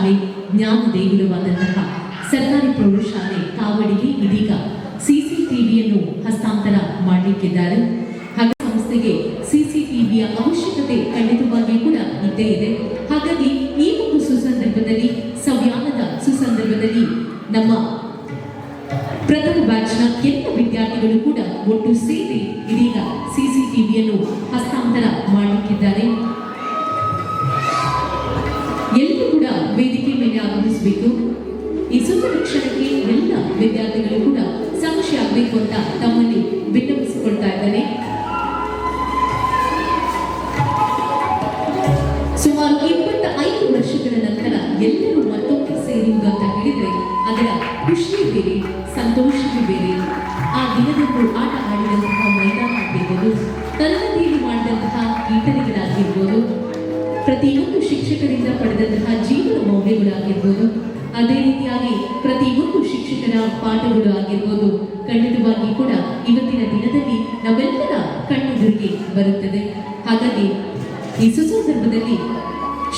ಶಾಲೆ ಜ್ಞಾನ ದೇಗುಲವಾದಂತಹ ಸರ್ಕಾರಿ ಪ್ರೌಢಶಾಲೆ ಕಾವಡಿಗೆ ಇದೀಗ ಸಿಸಿಟಿವಿಯನ್ನು ಹಸ್ತಾಂತರ ಮಾಡಲಿಕ್ಕಿದ್ದಾರೆ. ಹಾಗೆ ಸಂಸ್ಥೆಗೆ ಸಿಸಿಟಿವಿಯ ಅವಶ್ಯಕತೆ ಖಂಡಿತವಾಗಿಯೂ ಕೂಡ ಇದ್ದೇ ಇದೆ. ಹಾಗಾಗಿ ಈ ಒಂದು ಸುಸಂದರ್ಭದಲ್ಲಿ, ಸವ್ಯಾನದ ಸುಸಂದರ್ಭದಲ್ಲಿ ನಮ್ಮ ಪ್ರಥಮ ಬ್ಯಾಚ್ನ ಎಲ್ಲ ವಿದ್ಯಾರ್ಥಿಗಳು ಕೂಡ ಒಟ್ಟು ಸೇರಿ ಇದೀಗ ಸಿಸಿಟಿವಿಯನ್ನು ಹಸ್ತಾಂತರ ಮಾಡಲಿಕ್ಕಿದ್ದಾರೆ. ಎಲ್ಲರೂ ಕೂಡ ವೇದಿಕೆ ಮೇಲೆ ಆಗಮಿಸಬೇಕು. ಈ ಸುಂದರ ಕ್ಷಣಕ್ಕೆ ಎಲ್ಲ ವಿದ್ಯಾರ್ಥಿಗಳು ಕೂಡ ಸಾಕ್ಷಿ ಆಗಬೇಕು ಅಂತ ತಮ್ಮಲ್ಲಿ ವಿನ್ನಪಿಸಿಕೊಳ್ತಾ ಇದ್ದಾರೆ. ಸುಮಾರು 25 ವರ್ಷಗಳ ನಂತರ ಎಲ್ಲರೂ ಮತ್ತೊಮ್ಮೆ ಸೇರುವುದು ಅಂತ ಹೇಳಿದ್ರೆ ಅದರ ಖುಷಿಯೇ ಬೇರೆ, ಸಂತೋಷವೇ ಬೇರೆ. ಆ ದಿನದಂದು ಆಟ ಆಡಿದಂತಹ ಮೈದಾನ ಆಗಿರ್ಬೋದು, ತರಗತಿಯಲ್ಲಿ ಮಾಡಿದಂತಹ ಕೀಟನೆಗಳಾಗಿರ್ಬೋದು, ಪ್ರತಿಯೊಂದು ಶಿಕ್ಷಕರಿಂದ ಪಡೆದಂತಹ ಜೀವನ ಮೌಲ್ಯಗಳಾಗಿರ್ಬೋದು, ಅದೇ ರೀತಿಯಾಗಿ ಪ್ರತಿಯೊಂದು ಶಿಕ್ಷಕರ ಪಾಠಗಳು ಆಗಿರ್ಬೋದು, ಖಂಡಿತವಾಗಿ ಕೂಡ ಇವತ್ತಿನ ದಿನದಲ್ಲಿ ನಾವೆಲ್ಲರ ಕಣ್ಣೆದುರಿಗೆ ಬರುತ್ತದೆ. ಹಾಗಾಗಿ ಈ ಸುಸಂದರ್ಭದಲ್ಲಿ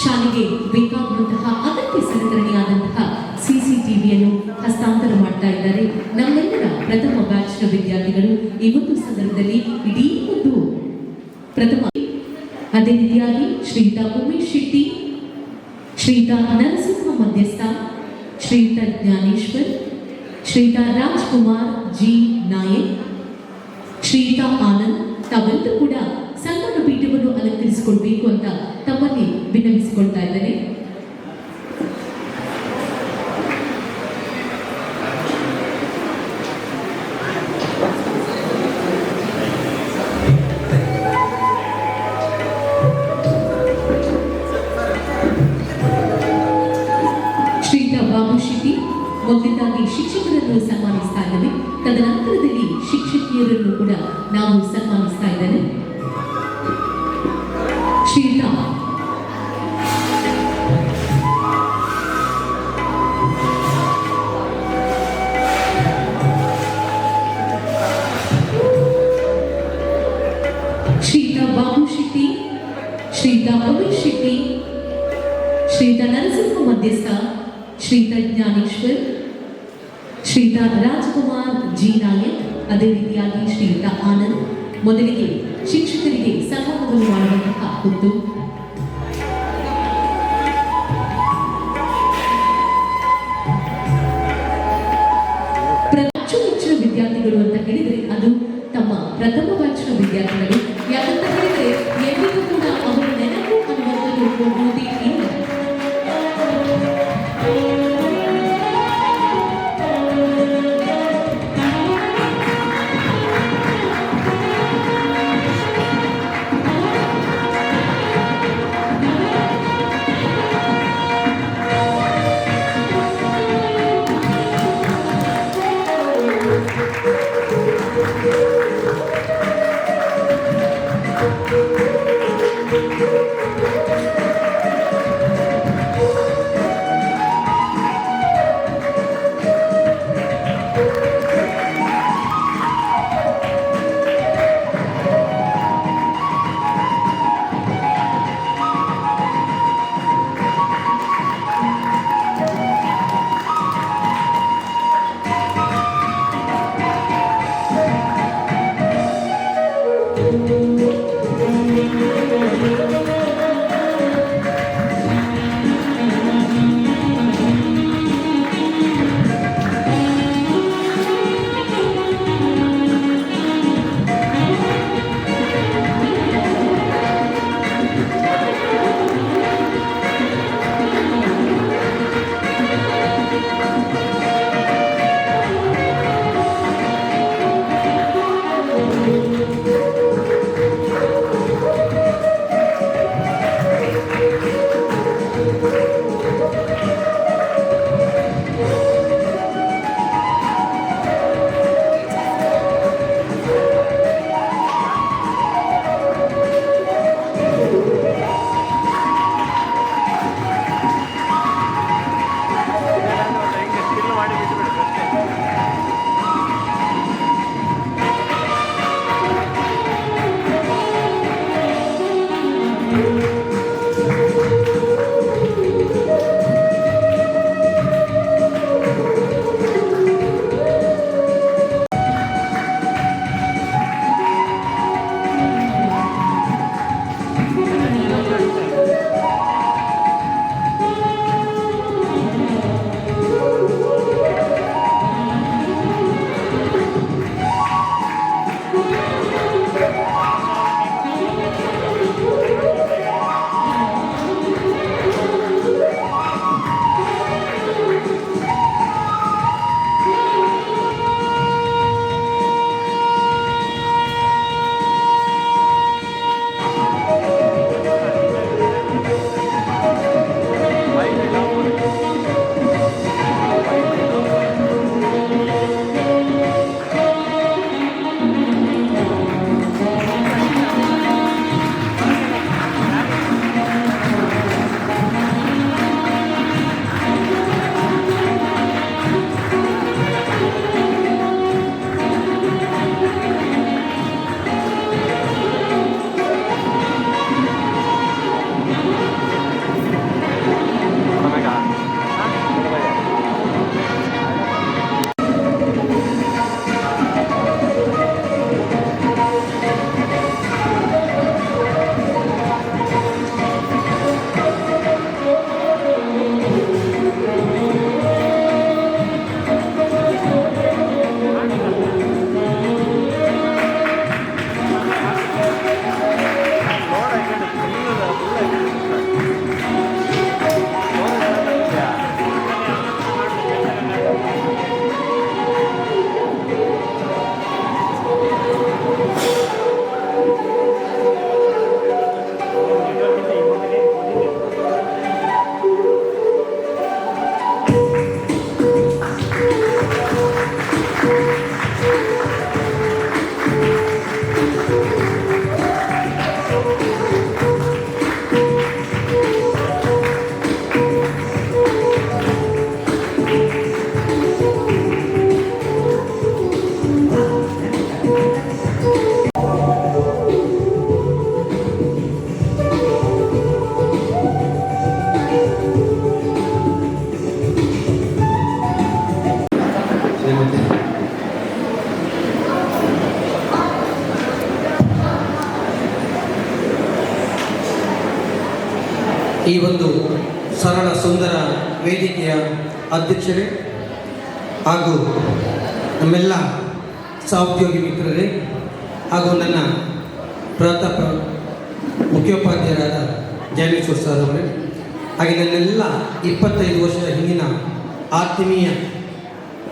ಶಾಲೆಗೆ ಬೇಕಾಗುವಂತಹ ಅಗತ್ಯ ಸಲಕರಣೆಯಾದಂತಹ ಸಿಸಿಟಿವಿಯನ್ನು ಹಸ್ತಾಂತರ ಮಾಡ್ತಾ ಇದ್ದಾರೆ ನಮ್ಮೆಲ್ಲರ ಪ್ರಥಮ ಬ್ಯಾಚ್ನ ವಿದ್ಯಾರ್ಥಿಗಳು. ಈ ಒಂದು ಸಂದರ್ಭದಲ್ಲಿ ಇಡೀ ಒಂದು ಪ್ರಥಮ, ಅದೇ ರೀತಿಯಾಗಿ ಶ್ರೀಯುತ ಉಮೇಶ್ ಶೆಟ್ಟಿ, ಶ್ರೀಯುತ ನರಸಿಂಹ ಮಧ್ಯಸ್ಥ, ಶ್ರೀಯುತ ಜ್ಞಾನೇಶ್ವರ್, ಶ್ರೀಯುತ ರಾಜ್ಕುಮಾರ್ ಜಿ ನಾಯಕ್, ಶ್ರೀಯುತ ಆನಂದ್ ತಾವೆಲ್ಲರೂ ಕೂಡ ಸನ್ಮಾನ ಪೀಠವನ್ನು ಅಲಂಕರಿಸಿಕೊಳ್ಬೇಕು ಅಂತ ತಮ್ಮಲ್ಲಿ ವಿನ್ನವಿಸಿಕೊಳ್ತಾ ಇದ್ದಾರೆ. ಶ್ರೀಯುತ ಬಾಬು ಶೆಟ್ಟಿ ಮೊದಲನೇದಾಗಿ ಶಿಕ್ಷಕರನ್ನು ಸನ್ಮಾನಿಸ್ತಾ ಇದ್ದೇವೆ. ತದನಂತರದಲ್ಲಿ ಶಿಕ್ಷಕಿಯರನ್ನು ಕೂಡ ನಾವು ಸನ್ಮಾನಿಸ್ತಾ ಇದ್ದೇವೆ. ಶ್ರೀಯುತ ಬಾಬು ಶೆಟ್ಟಿ, ಶ್ರೀಯುತ ಉಮೇಶ್ ಶೆಟ್ಟಿ, ಶ್ರೀಯುತ ನರಸಿಂಹ ಮಧ್ಯಸ್ಥ, ಶ್ರೀಯುತ ಜ್ಞಾನೇಶ್ವರ್, ಶ್ರೀಯುತ ರಾಜ್ಕುಮಾರ್ ಜಿ ನಾಯಕ್, ಅದೇ ರೀತಿಯಾಗಿ ಶ್ರೀಯುತ ಆನಂದ್. ಮೊದಲಿಗೆ ಶಿಕ್ಷಕರಿಗೆ ಸನ್ಮಾನವನ್ನು ಮಾಡುವಂತಹ ಹೊತ್ತು. ಅಚ್ಚುಮೆಚ್ಚಿನ ವಿದ್ಯಾರ್ಥಿಗಳು ಅಂತ ಹೇಳಿದ್ರೆ ಅದು ತಮ್ಮ ಪ್ರಥಮ ಬ್ಯಾಚ್ನ ವಿದ್ಯಾರ್ಥಿಗಳು. ಯಾಕಂತ ಹೇಳಿದ್ರೆ ಎಲ್ಲರಿಗೂ ಕೂಡ ಅವರ ನೆನಪು ಅನ್ನುವಂಥದ್ದು ಹೋಗುವುದೇ ಇಲ್ಲ. ಈ ಒಂದು ಸರಳ ಸುಂದರ ವೇದಿಕೆಯ ಅಧ್ಯಕ್ಷರೇ ಹಾಗೂ ನಮ್ಮೆಲ್ಲ ಸಹೋದ್ಯೋಗಿ ಮಿತ್ರರೇ ಹಾಗೂ ನನ್ನ ಪ್ರತಾಪ ಮುಖ್ಯೋಪಾಧ್ಯಾಯರಾದ ಜ್ಞಾನೇಶ್ವರ್ ಸರ್ ಅವರೇ ಹಾಗೆ ನನ್ನೆಲ್ಲ 25 ವರ್ಷದ ಹಿಂದಿನ ಆತ್ಮೀಯ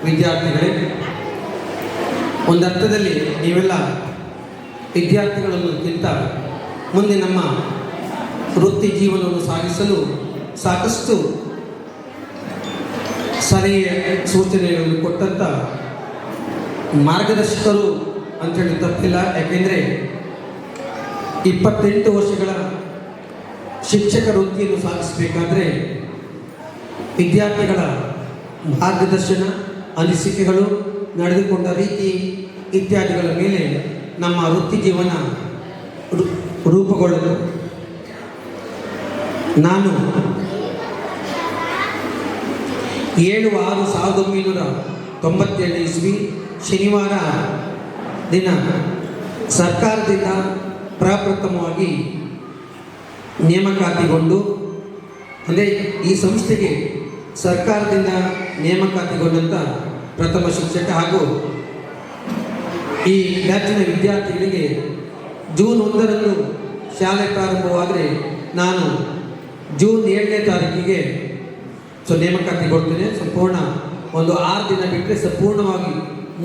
ವಿದ್ಯಾರ್ಥಿಗಳೇ, ಒಂದರ್ಥದಲ್ಲಿ ನೀವೆಲ್ಲ ವಿದ್ಯಾರ್ಥಿಗಳನ್ನಕ್ಕಿಂತ ಮುಂದೆ ನಮ್ಮ ವೃತ್ತಿ ಜೀವನವನ್ನು ಸಾಗಿಸಲು ಸಾಕಷ್ಟು ಸಲಹೆ ಸೂಚನೆಗಳನ್ನು ಕೊಟ್ಟಂಥ ಮಾರ್ಗದರ್ಶಕರು ಅಂಥೇಳಿ ತಪ್ಪಿಲ್ಲ. ಯಾಕೆಂದರೆ 28 ವರ್ಷಗಳ ಶಿಕ್ಷಕ ವೃತ್ತಿಯನ್ನು ಸಾಗಿಸಬೇಕಾದ್ರೆ ವಿದ್ಯಾರ್ಥಿಗಳ ಮಾರ್ಗದರ್ಶನ, ಅನಿಸಿಕೆಗಳು, ನಡೆದುಕೊಂಡ ರೀತಿ ಇತ್ಯಾದಿಗಳ ಮೇಲೆ ನಮ್ಮ ವೃತ್ತಿ ಜೀವನ ರೂಪುಗೊಳ್ಳಲು ನಾನು 7/6/1997 ಇಸ್ವಿ ಶನಿವಾರ ದಿನ ಸರ್ಕಾರದಿಂದ ಪ್ರಪ್ರಥಮವಾಗಿ ನೇಮಕಾತಿಗೊಂಡು, ಅಂದರೆ ಈ ಸಂಸ್ಥೆಗೆ ಸರ್ಕಾರದಿಂದ ನೇಮಕಾತಿಗೊಂಡಂಥ ಪ್ರಥಮ ಶಿಕ್ಷಕ ಹಾಗೂ ಈ ಬ್ಯಾಚಿನ ವಿದ್ಯಾರ್ಥಿಗಳಿಗೆ ಜೂನ್ 1ರಂದು ಶಾಲೆ ಪ್ರಾರಂಭವಾದರೆ ನಾನು ಜೂನ್ 7ನೇ ತಾರೀಕಿಗೆ ನೇಮಕಾತಿಗೊಳ್ತೇನೆ. ಸಂಪೂರ್ಣ ಒಂದು 6 ದಿನ ಬಿಟ್ಟರೆ ಸಂಪೂರ್ಣವಾಗಿ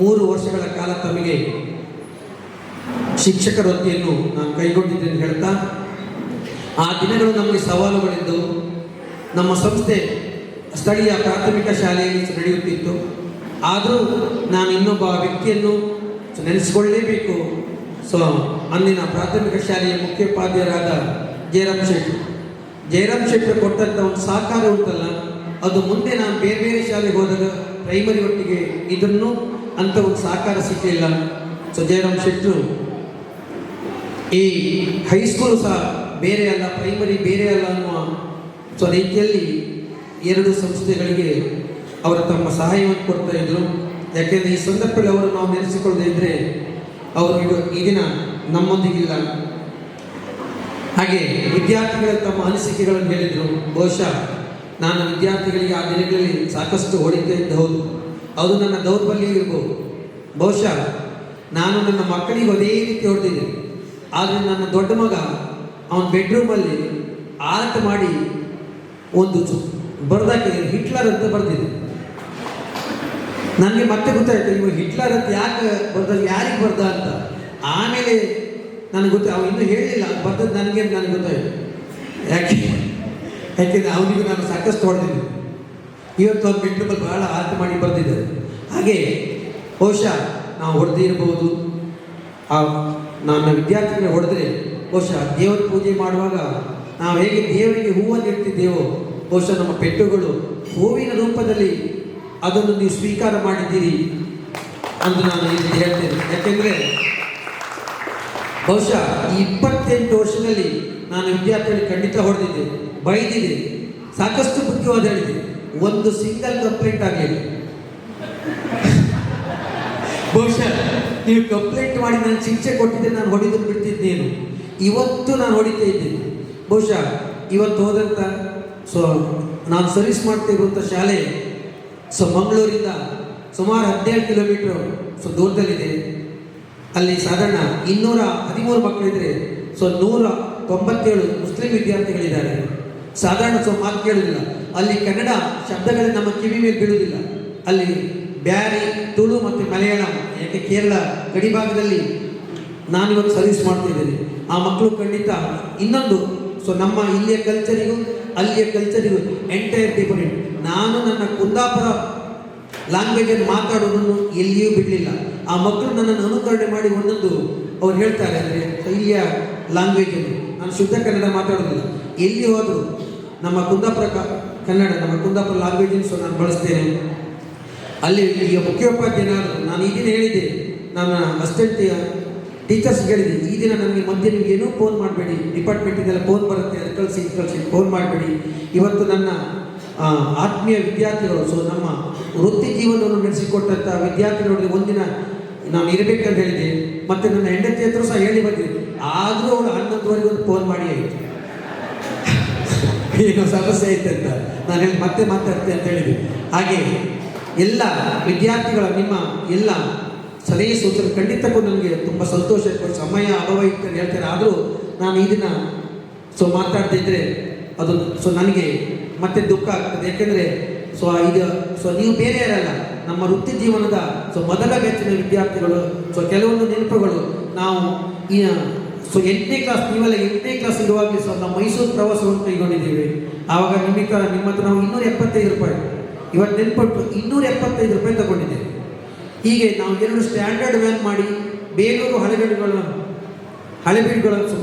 3 ವರ್ಷಗಳ ಕಾಲ ತಮಗೆ ಶಿಕ್ಷಕ ವೃತ್ತಿಯನ್ನು ನಾನು ಕೈಗೊಂಡಿದ್ದೇನೆ ಹೇಳ್ತಾ, ಆ ದಿನಗಳು ನಮಗೆ ಸವಾಲುಗಳಿದ್ದು ನಮ್ಮ ಸಂಸ್ಥೆ ಸ್ಥಳೀಯ ಪ್ರಾಥಮಿಕ ಶಾಲೆಯಲ್ಲಿ ನಡೆಯುತ್ತಿತ್ತು. ಆದರೂ ನಾನು ಇನ್ನೊಬ್ಬ ವ್ಯಕ್ತಿಯನ್ನು ನೆನೆಸಿಕೊಳ್ಳಲೇಬೇಕು. ಅಂದಿನ ಪ್ರಾಥಮಿಕ ಶಾಲೆಯ ಮುಖ್ಯೋಪಾಧ್ಯಾಯರಾದ ಜಯರಾಮ್ ಶೆಟ್ಟರು ಕೊಟ್ಟಂಥ ಒಂದು ಸಹಕಾರ ಉಂಟಲ್ಲ, ಅದು ಮುಂದೆ ನಾನು ಬೇರೆ ಬೇರೆ ಶಾಲೆಗೆ ಹೋದಾಗ ಪ್ರೈಮರಿ ಒಟ್ಟಿಗೆ ಇದನ್ನು ಅಂಥ ಒಂದು ಸಹಕಾರ ಸಿಗಲಿಲ್ಲ. ಜಯರಾಮ್ ಶೆಟ್ಟರು ಈ ಹೈಸ್ಕೂಲು ಸಹ ಬೇರೆ ಅಲ್ಲ, ಪ್ರೈಮರಿ ಬೇರೆ ಅಲ್ಲ ಅನ್ನುವ ರೀತಿಯಲ್ಲಿ 2 ಸಂಸ್ಥೆಗಳಿಗೆ ಅವರ ತಮ್ಮ ಸಹಾಯವನ್ನು ಕೊಡ್ತಾ ಇದ್ದರು. ಯಾಕೆಂದರೆ ಈ ಸಂದರ್ಭದಲ್ಲಿ ಅವರು ನಾವು ನೆನೆಸಿಕೊಳ್ಳದೇ ಇದ್ದರೆ ಅವರು ಈ ದಿನ ನಮ್ಮೊಂದಿಗಿಲ್ಲ. ಹಾಗೆ ವಿದ್ಯಾರ್ಥಿಗಳ ತಮ್ಮ ಅನಿಸಿಕೆಗಳನ್ನು ಹೇಳಿದರು. ಬಹುಶಃ ನಾನು ವಿದ್ಯಾರ್ಥಿಗಳಿಗೆ ಆ ದಿನಗಳಲ್ಲಿ ಸಾಕಷ್ಟು ಹೊಡಿತಾ ಇದ್ದ, ಹೌದು, ಅದು ನನ್ನ ದೌರ್ಬಲ್ಯ ಇರ್ಬೋದು. ಬಹುಶಃ ನಾನು ನನ್ನ ಮಕ್ಕಳಿಗೆ ಅದೇ ರೀತಿ ಹೊಡೆದಿದ್ದೆ. ಆದರೆ ನನ್ನ ದೊಡ್ಡ ಮಗ ಅವನ ಬೆಡ್ರೂಮಲ್ಲಿ ಆರ್ಟ್ ಮಾಡಿ ಒಂದು ಬರ್ದಾಕಿದೆ, ಹಿಟ್ಲರ್ ಅಂತ ಬರೆದಿದೆ. ನನಗೆ ಮತ್ತೆ ಗೊತ್ತಾಯ್ತು, ಇವ ಹಿಟ್ಲರ್ ಅಂತ ಯಾಕೆ ಬರ್ದ, ಯಾರಿಗೆ ಬರ್ದ ಅಂತ. ಆಮೇಲೆ ನನಗೆ ಅವನು ಇನ್ನೂ ಹೇಳಲಿಲ್ಲ, ಬರ್ದದ್ದು ನನಗೆ ಗೊತ್ತಾಯಿತು. ಯಾಕೆಂದರೆ ಅವನಿಗೂ ನಾನು ಸಾಕಷ್ಟು ಹೊಡೆದಿದ್ದೆ. ಇವತ್ತು ಅವ್ನು ಬೆಡ್ರೂಮಲ್ಲಿ ಬಹಳ ಆರ್ಟ್ ಮಾಡಿ ಬರೆದಿದ್ದಾರೆ. ಹಾಗೆ ಬಹುಶಃ ನಾವು ಹೊಡೆದೇ ಇರಬಹುದು. ನನ್ನ ವಿದ್ಯಾರ್ಥಿಗಳು ಹೊಡೆದ್ರೆ ಬಹುಶಃ ದೇವರ ಪೂಜೆ ಮಾಡುವಾಗ ನಾವು ಹೇಗೆ ದೇವರಿಗೆ ಹೂವನ್ನು ಇಡ್ತಿದ್ದೇವೋ, ಬಹುಶಃ ನಮ್ಮ ಪೆಟ್ಟುಗಳು ಹೂವಿನ ರೂಪದಲ್ಲಿ ಅದನ್ನು ನೀವು ಸ್ವೀಕಾರ ಮಾಡಿದ್ದೀರಿ ಅಂತ ನಾನು ಇಲ್ಲಿ ಹೇಳ್ತೇನೆ. ಯಾಕೆಂದರೆ ಬಹುಶಃ ಈ 28 ವರ್ಷದಲ್ಲಿ ನಾನು ವಿದ್ಯಾರ್ಥಿಗಳಿಗೆ ಖಂಡಿತ ಹೊಡೆದಿದ್ದೆ, ಬೈದಿದೆ, ಸಾಕಷ್ಟು ಬುದ್ಧಿವಾದ ಹೇಳಿದೆ. ಒಂದು ಸಿಂಗಲ್ ಕಂಪ್ಲೇಂಟ್ ಆಗಲಿಲ್ಲ. ಬಹುಶಃ ನೀವು ಕಂಪ್ಲೇಂಟ್ ಮಾಡಿ ನಾನು ಶಿಕ್ಷೆ ಕೊಟ್ಟಿದ್ದೆ, ನಾನು ಹೊಡೆದು ಬಿಡ್ತಿದ್ದೇನು. ಇವತ್ತು ನಾನು ಹೊಡಿತಾ ಇದ್ದೇನೆ. ಬಹುಶಃ ಇವತ್ತು ಹೋದಂಥ ನಾನು ಸರ್ವಿಸ್ ಮಾಡ್ತಾ ಇರುವಂಥ ಶಾಲೆ ಮಂಗಳೂರಿಂದ ಸುಮಾರು 17 ಕಿಲೋಮೀಟರ್ ದೂರದಲ್ಲಿದೆ. ಅಲ್ಲಿ ಸಾಧಾರಣ 213 ಮಕ್ಕಳಿದ್ರೆ 197 ಮುಸ್ಲಿಂ ವಿದ್ಯಾರ್ಥಿಗಳಿದ್ದಾರೆ. ಸಾಧಾರಣ ಮಾತು ಕೇಳುವುದಿಲ್ಲ. ಅಲ್ಲಿ ಕನ್ನಡ ಶಬ್ದಗಳು ನಮ್ಮ ಕಿವಿ ಮೇಲೆ ಬೀಳುವುದಿಲ್ಲ. ಅಲ್ಲಿ ಬ್ಯಾರಿ, ತುಳು ಮತ್ತು ಮಲಯಾಳಂ, ಯಾಕೆ ಕೇರಳ ಗಡಿಭಾಗದಲ್ಲಿ ನಾನಿವತ್ತು ಸರ್ವಿಸ್ ಮಾಡ್ತಿದ್ದೇನೆ. ಆ ಮಕ್ಕಳು ಖಂಡಿತ ಇನ್ನೊಂದು ನಮ್ಮ ಇಲ್ಲಿಯ ಕಲ್ಚರಿಗೂ ಅಲ್ಲಿಯ ಕಲ್ಚರಿಗೂ ಎಂಟೈರ್ ಡಿಫರೆಂಟ್. ನಾನು ನನ್ನ ಕುಂದಾಪುರ ಲ್ಯಾಂಗ್ವೇಜನ್ನು ಮಾತಾಡೋದನ್ನು ಎಲ್ಲಿಯೂ ಬಿಡಲಿಲ್ಲ. ಆ ಮಕ್ಕಳು ನನ್ನನ್ನು ಅನುಕರಣೆ ಮಾಡಿ ಒಂದೊಂದು ಅವ್ರು ಹೇಳ್ತಾರೆ. ಅಂದರೆ ಇಲ್ಲಿಯ ಲ್ಯಾಂಗ್ವೇಜನ್ನು ನಾನು ಶುದ್ಧ ಕನ್ನಡ ಮಾತಾಡೋದಿಲ್ಲ. ಎಲ್ಲಿ ಹೋದರೂ ನಮ್ಮ ಕುಂದಾಪುರ ಕನ್ನಡ, ನಮ್ಮ ಕುಂದಾಪುರ ಲ್ಯಾಂಗ್ವೇಜನ್ನು ನಾನು ಬಳಸ್ತೇನೆ. ಅಲ್ಲಿ ಈಗ ಮುಖ್ಯೋಪಾಧ್ಯಾಯರು ನಾನು ಈ ದಿನ ಹೇಳಿದ್ದೆ, ನನ್ನ ಅಸಿಸ್ಟೆಂಟ್ ಟೀಚರ್ಸ್ಗೆ ಹೇಳಿದೆ, ಈ ದಿನ ನನಗೆ ಮಧ್ಯೆ ನಿಮಗೆ ಏನೂ ಫೋನ್ ಮಾಡಬೇಡಿ, ಡಿಪಾರ್ಟ್ಮೆಂಟಿಂದೆಲ್ಲ ಫೋನ್ ಬರುತ್ತೆ, ಅದು ಕಳಿಸಿ ಫೋನ್ ಮಾಡಬೇಡಿ. ಇವತ್ತು ನನ್ನ ಆತ್ಮೀಯ ವಿದ್ಯಾರ್ಥಿಗಳು, ನಮ್ಮ ವೃತ್ತಿ ಜೀವನವನ್ನು ನಡೆಸಿಕೊಟ್ಟಂಥ ವಿದ್ಯಾರ್ಥಿಗಳಿಗೆ ಒಂದಿನ ನಾನು ಇರಬೇಕಂತ ಹೇಳಿದೆ. ಮತ್ತು ನನ್ನ ಹೆಂಡತಿ ಹತ್ರ ಸಹ ಹೇಳಿ ಬಂದಿದೆ. ಆದರೂ ಅವಳು 11ವರೆಗೆ ಒಂದು ಫೋನ್ ಮಾಡಿ ಆಯಿತು. ಏನೋ ಸಮಸ್ಯೆ ಐತೆ ಅಂತ ನಾನು ಹೇಳಿ ಮತ್ತೆ ಮಾತಾಡ್ತೇನೆ ಅಂತ ಹೇಳಿದೆ. ಹಾಗೆ ಎಲ್ಲ ವಿದ್ಯಾರ್ಥಿಗಳ ನಿಮ್ಮ ಎಲ್ಲ ಸಲಹೆ ಸೂಚನೆ ಖಂಡಿತಕ್ಕೂ ನನಗೆ ತುಂಬ ಸಂತೋಷ ಇತ್ತು. ಸಮಯ ಅಭಾವ ಇತ್ತು ಅಂತ ಹೇಳ್ತಾರೆ, ಆದರೂ ನಾನು ಈ ದಿನ ಮಾತಾಡ್ತಿದ್ರೆ ಅದು ನನಗೆ ಮತ್ತೆ ದುಃಖ ಆಗ್ತದೆ. ಯಾಕೆಂದರೆ ನೀವು ಬೇರೆ ಯಾರಲ್ಲ, ನಮ್ಮ ವೃತ್ತಿ ಜೀವನದ ಮೊದಲ ಬೆಚ್ಚಿನ ವಿದ್ಯಾರ್ಥಿಗಳು. ಕೆಲವೊಂದು ನೆನಪುಗಳು ನಾವು ಈ 8ನೇ ಕ್ಲಾಸ್, ನೀವೆಲ್ಲ 8ನೇ ಕ್ಲಾಸ್ ಇರುವಾಗಲೇ ನಾವು ಮೈಸೂರು ಪ್ರವಾಸವನ್ನು ಕೈಗೊಂಡಿದ್ದೀವಿ. ಆವಾಗ ನಿಮ್ಮ ಹತ್ರ ನಾವು 275 ರೂಪಾಯಿ, ಇವತ್ತು ನೆನ್ಪಟ್ಟು 275 ರೂಪಾಯಿ ತಗೊಂಡಿದ್ದೇವೆ. ಹೀಗೆ ನಾವು 2 ಸ್ಟ್ಯಾಂಡರ್ಡ್ ವ್ಯಾನ್ ಮಾಡಿ ಬೇಲೂರು ಹಳೆಬೀಡುಗಳ